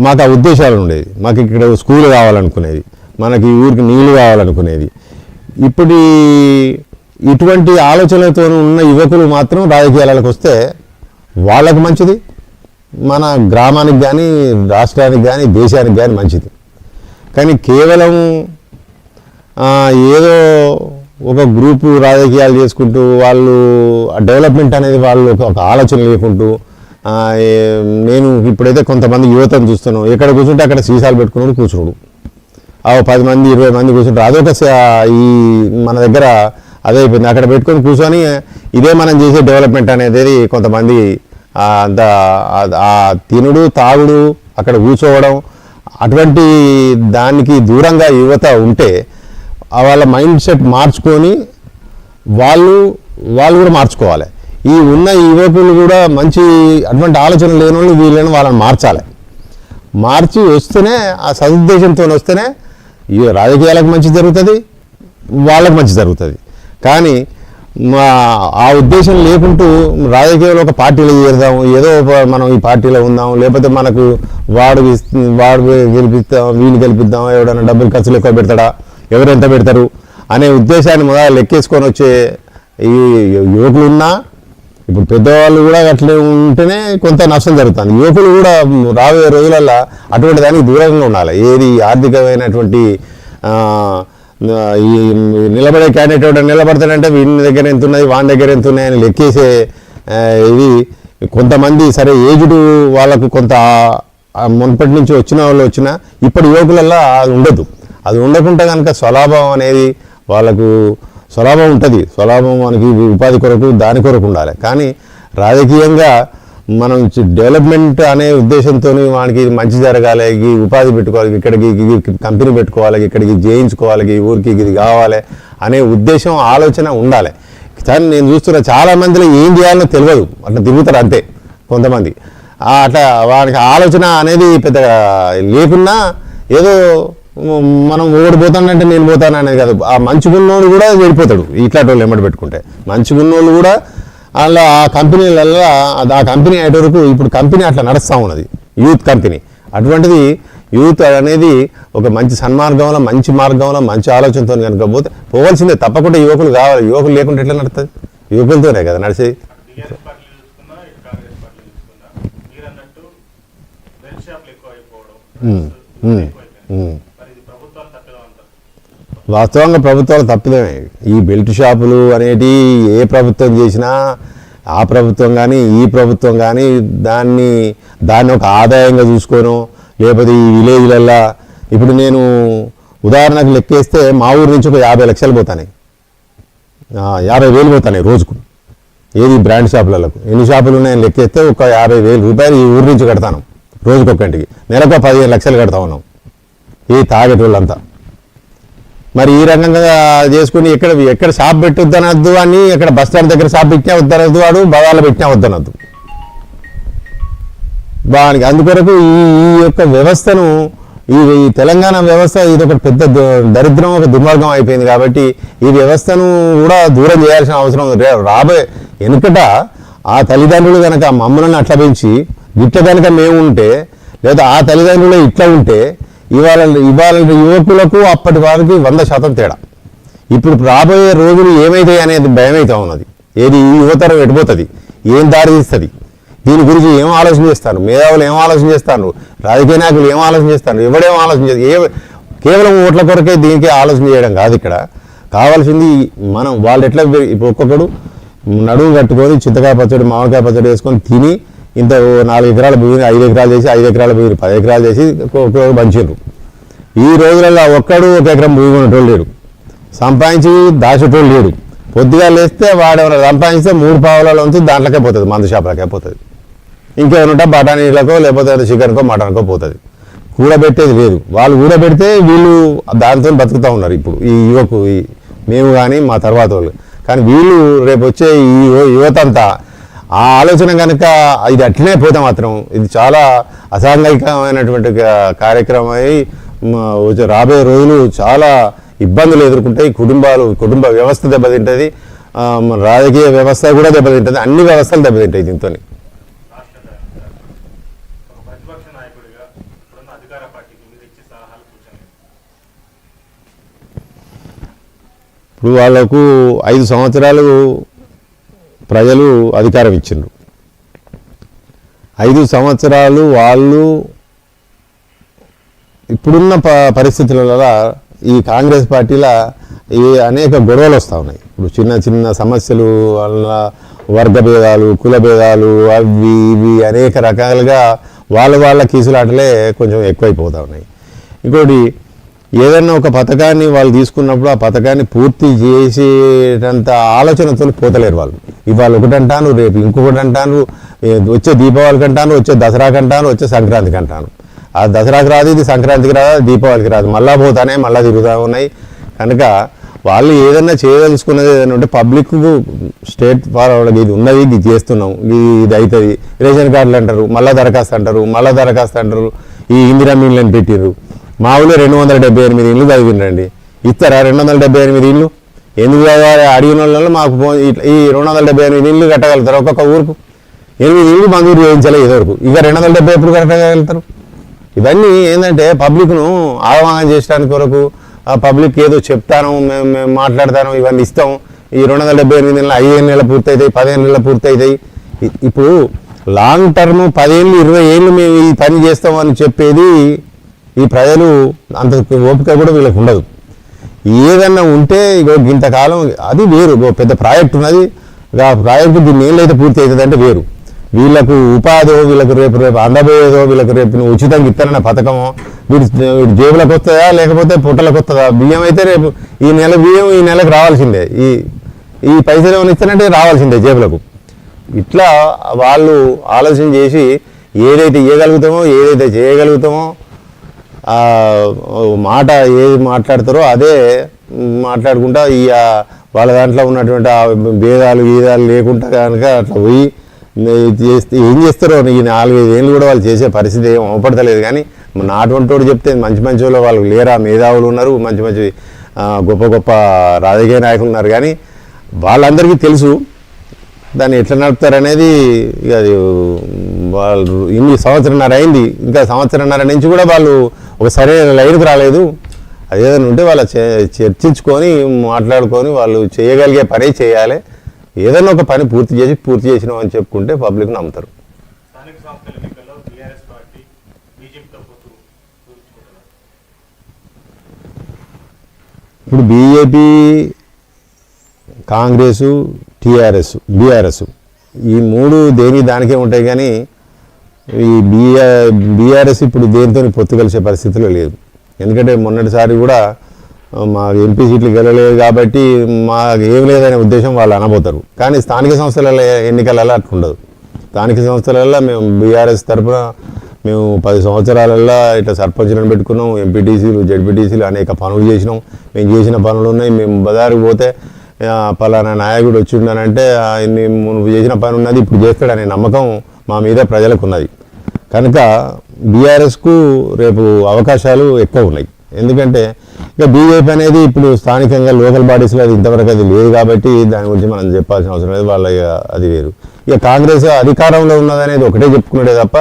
మాకు ఆ ఉద్దేశాలు ఉండేది. మాకు ఇక్కడ స్కూల్ కావాలనుకునేది, మనకి ఊరికి నీళ్లు కావాలనుకునేది. ఇటువంటి ఆలోచనలతో ఉన్న యువకులు మాత్రం రాజకీయాలకు వస్తే వాళ్ళకు మంచిది, మన గ్రామానికి కానీ, రాష్ట్రానికి కానీ, దేశానికి కానీ మంచిది. కానీ కేవలం ఏదో ఒక గ్రూపు రాజకీయాలు చేసుకుంటూ వాళ్ళు డెవలప్మెంట్ అనేది వాళ్ళు ఒక ఆలోచన లేకుంటూ, నేను ఇప్పుడైతే కొంతమంది యువతను చూస్తున్నాను, ఎక్కడ కూర్చుంటే అక్కడ సీసాలు పెట్టుకున్నాడు కూర్చున్నాడు. 10 మంది 20 మంది కూర్చుంటారు. అదొక ఈ మన దగ్గర అదే అయిపోయింది. అక్కడ పెట్టుకొని కూర్చొని ఇదే మనం చేసే డెవలప్మెంట్ అనేది కొంతమంది అంత తినుడు తాగుడు అక్కడ కూర్చోవడం, అటువంటి దానికి దూరంగా యువత ఉంటే వాళ్ళ మైండ్ సెట్ మార్చుకొని వాళ్ళు కూడా మార్చుకోవాలి. ఈ ఉన్న యువకులు కూడా మంచి అటువంటి ఆలోచన లేని వాళ్ళు వీళ్ళని వాళ్ళని మార్చి వస్తేనే ఆ సదుద్దేశంతో వస్తేనే ఈ రాజకీయాలకు మంచి జరుగుతుంది, వాళ్ళకు మంచి జరుగుతుంది. కానీ ఆ ఉద్దేశం లేకుంటూ రాజకీయాల్లో ఒక పార్టీలో చేరుదాము, ఏదో మనం ఈ పార్టీలో ఉందాం, లేకపోతే మనకు వాడు గెలిపిస్తాం, వీళ్ళు గెలిపిద్దాం, ఎవడైనా డబ్బులు ఖర్చులు ఎక్కువ పెడతాడా, ఎవరు ఎంత పెడతారు అనే ఉద్దేశాన్ని మొదలు లెక్కేసుకొని వచ్చే ఈ యువకులు ఉన్నా, ఇప్పుడు పెద్దవాళ్ళు కూడా అట్లే ఉంటేనే కొంత నష్టం జరుగుతుంది. యువకులు కూడా రాబోయే రోజులలో అటువంటి దానికి దూరంగా ఉండాలి. ఏది ఆర్థికమైనటువంటి ఈ నిలబడే క్యాండిడేట్ నిలబడతాడంటే వీని దగ్గర ఎంత ఉన్నది, వాని దగ్గర ఎంత ఉన్నాయని లెక్కేసే ఇది కొంతమంది సరే ఏజ్డ్ వాళ్ళకు కొంత మునుపటి నుంచి వచ్చిన వాళ్ళు వచ్చినా ఇప్పటి యువకులలో అది ఉండదు. అది ఉండకుండా కనుక స్వలాభం అనేది వాళ్ళకు స్వలాభం ఉంటుంది. స్వలాభం మనకి ఉపాధి కొరకు దాని కొరకు ఉండాలి. కానీ రాజకీయంగా మనం డెవలప్మెంట్ అనే ఉద్దేశంతో వానికి మంచి జరగాలి, ఈ ఉపాధి పెట్టుకోవాలి, ఇక్కడికి కంపెనీ పెట్టుకోవాలి, ఇక్కడికి చేయించుకోవాలి, ఈ ఊరికి ఇది కావాలి అనే ఉద్దేశం ఆలోచన ఉండాలి. కానీ నేను చూస్తున్న చాలా మందిలో ఏం చేయాలో తెలియదు, అట్లా తిరుగుతారు అంతే కొంతమంది. అట్లా వానికి ఆలోచన అనేది పెద్దగా లేకున్నా ఏదో మనం ఓడిపోతానంటే నేను పోతాను అనేది కాదు. ఆ మంచుకున్నోళ్ళు కూడా వెళ్ళిపోతాడు ఇట్లాంటి వాళ్ళు ఎమ్మడి పెట్టుకుంటే. మంచుకున్నోళ్ళు కూడా అలా ఆ కంపెనీలలో ఆ కంపెనీ అయ్యే వరకు ఇప్పుడు కంపెనీ అట్లా నడుస్తూ ఉన్నది, యూత్ కంపెనీ. అటువంటిది యూత్ అనేది ఒక మంచి సన్మార్గంలో మంచి మార్గంలో మంచి ఆలోచనతో కనుక పోవాల్సిందే. తప్పకుండా యువకులు కావాలి. యువకులు లేకుంటే ఎట్లా నడుస్తుంది? యువకులతోనే కదా నడిచేది. టీఆర్ఎస్ పార్టీ చూసుకున్నా ఇటు కాంగ్రెస్ పార్టీ చూసుకున్నా మీరు అన్నట్టు బెల్ షాప్లు ఎక్కువ అయిపోవడం, మరి ఇది ప్రభుత్వాలు తప్పేదా అంటారు? వాస్తవంగా ప్రభుత్వాలు తప్పిదమే. ఈ బెల్ట్ షాపులు అనేటి ఏ ప్రభుత్వం చేసినా ఆ ప్రభుత్వం కానీ ఈ ప్రభుత్వం కానీ దాన్ని ఒక ఆదాయంగా చూసుకోను. లేకపోతే ఈ విలేజ్లల్లో ఇప్పుడు నేను ఉదాహరణకు లెక్కేస్తే మా ఊరు నుంచి ఒక 50 లక్షలు పోతాయి, 50,000 పోతాయి రోజుకు. ఏది బ్రాండ్ షాపులకు ఎన్ని షాపులు ఉన్నాయని లెక్కేస్తే ఒక 50,000 రూపాయలు ఈ ఊరు నుంచి కడతాను రోజుకొక్కటికి. నెలకు 15 లక్షలు కడతా ఉన్నాం ఈ తాగేటోళ్ళంతా. మరి ఈ రకంగా చేసుకుని ఎక్కడ షాప్ పెట్టొద్దనద్దు అని, ఎక్కడ బస్ స్టాండ్ దగ్గర షాప్ పెట్టినా వద్దనద్దు, వాడు బవాళ్ళ పెట్టినా వద్దనద్దు వానికి. అందుకొరకు ఈ యొక్క వ్యవస్థను ఈ తెలంగాణ వ్యవస్థ ఇది ఒక పెద్ద దరిద్రం, ఒక దుర్మార్గం అయిపోయింది. కాబట్టి ఈ వ్యవస్థను కూడా దూరం చేయాల్సిన అవసరం రాబోయే. వెనుకట ఆ తల్లిదండ్రులు కనుక మమ్మల్ని అట్లా పెంచి ఇట్లా కనుక మేము ఉంటే, లేదా ఆ తల్లిదండ్రులు ఇట్లా ఉంటే ఇవాళ యువకులకు అప్పటి వారికి 100% తేడా. ఇప్పుడు రాబోయే రోజులు ఏమైతాయి అనేది భయమైతే ఉన్నది. ఏది ఈ యువతరం ఎడిపోతుంది, ఏం దారి తీస్తుంది, దీని గురించి ఏం ఆలోచన చేస్తారు, మేధావులు ఏం ఆలోచన చేస్తారు, రాజకీయ నాయకులు ఏం ఆలోచన చేస్తారు, ఎవడేం ఆలోచన చేస్తారు. కేవలం ఓట్ల కొరకే దీనికి ఆలోచన చేయడం కాదు. ఇక్కడ కావాల్సింది మనం వాళ్ళు ఎట్లా ఇప్పుడు ఒక్కొక్కడు నడుము కట్టుకొని చింతకాయ పచ్చడి మామిడికాయ పచ్చడి వేసుకొని తిని ఇంత 4 ఎకరాల భూమిని 5 ఎకరాలు చేసి, 5 ఎకరాల భూమిని 10 ఎకరాలు చేసి పంచారు. ఈ రోజులలో ఒక్కడు 1 ఎకరం భూమి కొనేటోళ్ళు లేడు, సంపాదించి దాచేటోళ్ళు లేడు. పొద్దుగా లేస్తే వాడు ఏమైనా సంపాదిస్తే 3 పావులలో ఉంచి దాంట్లోకే పోతుంది, మందు షాపులకే పోతుంది. ఇంకేమైనా బఠానీలకో లేకపోతే చికెన్కో మటన్కో పోతుంది. కూడబెట్టేది లేదు. వాళ్ళు కూడబెడితే వీళ్ళు దాంతో బతుకుతూ ఉన్నారు ఇప్పుడు ఈ యువకు, మేము కానీ మా తర్వాత వాళ్ళు. కానీ వీళ్ళు రేపు వచ్చే ఈ యువతంతా ఆ ఆలోచన కనుక ఇది అట్లనే పోతే మాత్రం ఇది చాలా అసాంఘికమైనటువంటి కార్యక్రమం అయి రాబోయే రోజులు చాలా ఇబ్బందులు ఎదుర్కొంటాయి. కుటుంబ వ్యవస్థ దెబ్బతింటుంది, రాజకీయ వ్యవస్థ కూడా దెబ్బతింటుంది, అన్ని వ్యవస్థలు దెబ్బతింటాయి దీంతో. ప్రతిపక్ష నాయకుడిగా ఇప్పుడున్న అధికార పార్టీకి మీరు ఇచ్చే సలహాలు సూచనలు? ఇప్పుడు వాళ్లకు 5 సంవత్సరాలు ప్రజలు అధికారం ఇచ్చిండ్రు. 5 సంవత్సరాలు వాళ్ళు ఇప్పుడున్న పరిస్థితులలో ఈ కాంగ్రెస్ పార్టీలో ఈ అనేక గొడవలు వస్తూ ఉన్నాయి. ఇప్పుడు చిన్న సమస్యలు వల్ల వర్గ భేదాలు, కుల భేదాలు, అవి ఇవి అనేక రకాలుగా వాళ్ళ కీసులాటలే కొంచెం ఎక్కువైపోతూ ఉన్నాయి. ఇంకోటి ఏదన్నా ఒక పథకాన్ని వాళ్ళు తీసుకున్నప్పుడు ఆ పథకాన్ని పూర్తి చేసేటంత ఆలోచనతో పోతలేరు వాళ్ళు. ఇవాళ ఒకటి అంటాను, రేపు ఇంకొకటి అంటాను, వచ్చే దీపావళికి అంటాను, వచ్చే దసరాకి అంటాను, వచ్చే సంక్రాంతికి అంటాను. ఆ దసరాకి రాదు, ఇది సంక్రాంతికి రాదు, దీపావళికి రాదు, మళ్ళా పోతానే మళ్ళీ తిరుగుతూ ఉన్నాయి. కనుక వాళ్ళు ఏదన్నా చేయదలుచుకున్నది ఏదైనా ఉంటే పబ్లిక్ స్టేట్ ఫార్వర్డ్ ఇది ఉన్నది, ఇది చేస్తున్నాం, ఇది అవుతుంది, రేషన్ కార్డులు అంటారు, మళ్ళీ దరఖాస్తు అంటారు, ఈ ఇందిరా మిల్లని పెట్టిర్రు. మా ఊళ్ళో 278 ఇళ్ళు చదివిండండి. ఇస్తారా 278 ఇళ్ళు? ఎందుకు అడిగిన వాళ్ళు మాకు ఈ 278 ఇళ్ళు కట్టగలుగుతారు ఒక్కొక్క ఊరుకు? 8 ఇళ్ళు మంజూరు చేయించాలి ఇదివరకు, ఇక 270 ఎప్పుడు కట్టగలుగుతారు? ఇవన్నీ ఏంటంటే పబ్లిక్ను ఆహ్వానం చేయడానికి కొరకు, ఆ పబ్లిక్ ఏదో చెప్తాను, మేము మాట్లాడతాను, ఇవన్నీ ఇస్తాం, ఈ 278 నెలలు 5 నెలలు పూర్తవుతాయి, 15 నెలలు పూర్తవుతాయి. ఇప్పుడు లాంగ్ టర్మ్ 10 ఏళ్ళు 20 ఏళ్ళు మేము ఈ పని చేస్తామని చెప్పేది ఈ ప్రజలు అంత ఓపిక కూడా వీళ్ళకి ఉండదు. ఏదన్నా ఉంటే ఇంతకాలం అది వేరు, పెద్ద ప్రాజెక్ట్ ఉన్నది, ఆ ప్రాజెక్టు దీన్ని ఏళ్ళైతే పూర్తి అవుతుంది అంటే వేరు. వీళ్ళకు ఉపాధో వీళ్ళకు రేపు అందబోయేదో వీళ్ళకు రేపు ఉచితంగా ఇస్తారన్న పథకమో వీడి జేబులకు వస్తుందా లేకపోతే పుట్టలకు వస్తుందా? బియ్యం అయితే రేపు ఈ నెల బియ్యం ఈ నెలకు రావాల్సిందే, ఈ పైసలు ఏమైనా ఇస్తారంటే రావాల్సిందే జేబులకు. ఇట్లా వాళ్ళు ఆలోచన చేసి ఏదైతే ఇవ్వగలుగుతామో ఏదైతే చేయగలుగుతామో మాట ఏది మాట్లాడతారో అదే మాట్లాడుకుంటా వాళ్ళ దాంట్లో ఉన్నటువంటి భేదాలు లేకుండా కనుక అట్లా పోయి చేస్తే ఏం చేస్తారో ఈ 4-5 ఏళ్ళు కూడా వాళ్ళు చేసే పరిస్థితి ఏం అవపడతలేదు. కానీ నాటువంటి వాడు చెప్తే మంచి వాళ్ళు వాళ్ళకు లేరా మేధావులు ఉన్నారు, మంచి గొప్ప రాజకీయ నాయకులు ఉన్నారు. కానీ వాళ్ళందరికీ తెలుసు దాన్ని ఎట్లా నడుపుతారనేది. ఇక అది వాళ్ళు ఇన్ని సంవత్సరంన్నర అయింది, ఇంకా సంవత్సరంన్నర నుంచి కూడా వాళ్ళు ఒక సరైన లైన్కి రాలేదు. అదేదైనా ఉంటే వాళ్ళు చర్చించుకొని మాట్లాడుకొని వాళ్ళు చేయగలిగే పని చేయాలి. ఏదైనా ఒక పని పూర్తి చేసినాం అని చెప్పుకుంటే పబ్లిక్ నమ్ముతారు. స్థానిక సంస్థల ఎన్నికల్లో టీఆర్ఎస్ పార్టీ బీజేపీతో పొత్తు కుదుర్చుకుంటున్నారు. ఇప్పుడు బీజేపీ, కాంగ్రెసు, బీఆర్ఎస్ ఈ 3 దానికే ఉంటాయి. కానీ ఈ బీఆర్ఎస్ ఇప్పుడు దేనితో పొత్తు కలిసే పరిస్థితిలో లేదు. ఎందుకంటే మొన్నటిసారి కూడా మా ఎంపీ సీట్లు గెలలేదు కాబట్టి మాకు ఏం లేదనే ఉద్దేశం వాళ్ళు అనబోతారు. కానీ స్థానిక సంస్థల ఎన్నికలలో అట్లుండదు. స్థానిక సంస్థలలో మేము బీఆర్ఎస్ తరఫున మేము 10 సంవత్సరాలలో ఇట్లా సర్పంచ్లను పెట్టుకున్నాం, ఎంపీటీసీలు, జడ్పీటీసీలు అనేక పనులు చేసినాం. మేము చేసిన పనులు ఉన్నాయి. మేము బజారుకు పోతే పలానా నాయకుడు వచ్చిండనంటే నువ్వు చేసిన పని ఉన్నది ఇప్పుడు చేస్తాడనే నమ్మకం మా మీద ప్రజలకు ఉన్నది. కనుక బీఆర్ఎస్కు రేపు అవకాశాలు ఎక్కువ ఉన్నాయి. ఎందుకంటే ఇక బీజేపీ అనేది ఇప్పుడు స్థానికంగా లోకల్ బాడీస్లో అది ఇంతవరకు అది లేదు కాబట్టి దాని గురించి మనం చెప్పాల్సిన అవసరం లేదు. వాళ్ళ అది వేరు. ఇక కాంగ్రెస్ అధికారంలో ఉన్నదనేది ఒకటే చెప్పుకున్నాడే తప్ప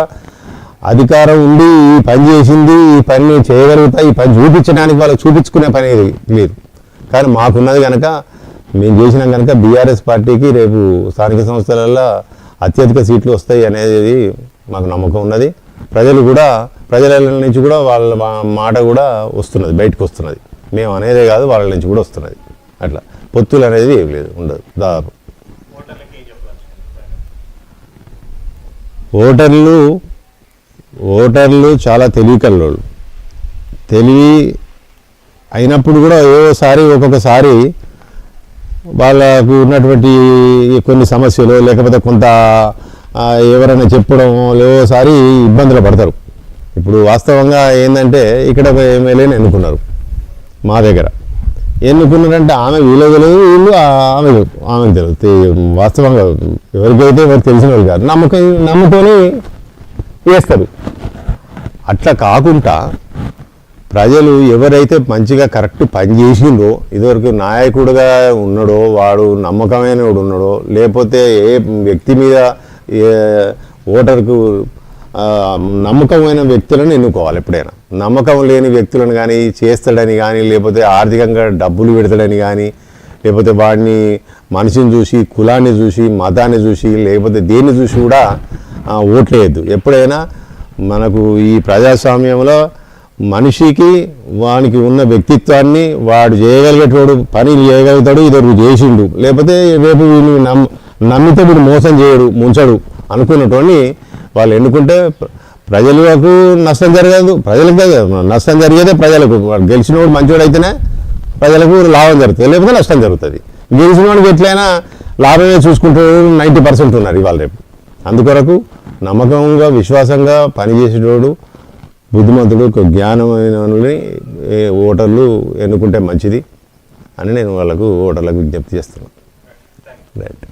అధికారం ఉండి ఈ పని చేసింది, ఈ పని చేయగలుగుతా, ఈ పని చూపించడానికి వాళ్ళు చూపించుకునే పని లేదు. కానీ మాకున్నది కనుక మేము చేసినాం కనుక బీఆర్ఎస్ పార్టీకి రేపు స్థానిక సంస్థలలో అత్యధిక సీట్లు వస్తాయి అనేది మాకు నమ్మకం ఉన్నది. ప్రజల నుంచి కూడా వాళ్ళ మాట కూడా వస్తున్నది, బయటకు వస్తున్నది. మేము అనేదే కాదు, వాళ్ళ నుంచి కూడా వస్తున్నది. అట్లా పొత్తులు అనేది ఏం లేదు, ఉండదు. దాదాపు ఓటర్లు చాలా తెలివికల్లోళ్ళు. తెలివి అయినప్పుడు కూడా ఒక్కొక్కసారి వాళ్ళకు ఉన్నటువంటి కొన్ని సమస్యలు లేకపోతే కొంత ఎవరైనా చెప్పడం ఓసారి ఇబ్బందులు పడతారు. ఇప్పుడు వాస్తవంగా ఏంటంటే ఇక్కడ ఒక ఎమ్మెల్యేని ఎన్నుకున్నారు, మా దగ్గర ఎన్నుకున్నారంటే ఆమె వీళ్ళు తెలియదు, వీళ్ళు ఆమెకు తెలియదు. వాస్తవంగా ఎవరికైతే తెలిసిన వాళ్ళు కాదు, నమ్ముకొని వేస్తారు. అట్లా కాకుండా ప్రజలు ఎవరైతే మంచిగా కరెక్ట్ పని చేసిండో, ఇదివరకు నాయకుడుగా ఉన్నాడో, వాడు నమ్మకమైన వాడు ఉన్నాడో, లేకపోతే ఏ వ్యక్తి మీద ఓటర్కు నమ్మకమైన వ్యక్తులను ఎన్నుకోవాలి. ఎప్పుడైనా నమ్మకం లేని వ్యక్తులను కానీ చేస్తాడని కానీ, లేకపోతే ఆర్థికంగా డబ్బులు పెడతాడని కానీ, లేకపోతే వాడిని మనిషిని చూసి, కులాన్ని చూసి, మతాన్ని చూసి, లేకపోతే దేన్ని చూసి కూడా ఓట్లేయద్దు. ఎప్పుడైనా మనకు ఈ ప్రజాస్వామ్యంలో మనిషికి వానికి ఉన్న వ్యక్తిత్వాన్ని, వాడు చేయగలిగేటోడు పని చేయగలుగుతాడు, ఇద్దరు చేసిండు, లేకపోతే రేపు వీళ్ళు నమ్మితే వీడు మోసం చేయడు, ముంచడు అనుకున్నటోని వాళ్ళు ఎన్నుకుంటే ప్రజలకు నష్టం జరగదు. ప్రజలకు నష్టం జరిగేదే ప్రజలకు. గెలిచిన వాడు మంచివాడు అయితేనే ప్రజలకు లాభం జరుగుతుంది, లేకపోతే నష్టం జరుగుతుంది. గెలిచిన వాడికి ఎట్లయినా లాభమే చూసుకుంటూ 90% ఉన్నారు ఇవాళ రేపు. అందుకొరకు నమ్మకంగా, విశ్వాసంగా పనిచేసేటోడు, బుద్ధిమంతుడు, జ్ఞానమైన ఓటర్లు ఎన్నుకుంటే మంచిది అని నేను ఓటర్లకు విజ్ఞప్తి చేస్తున్నాను. రైట్.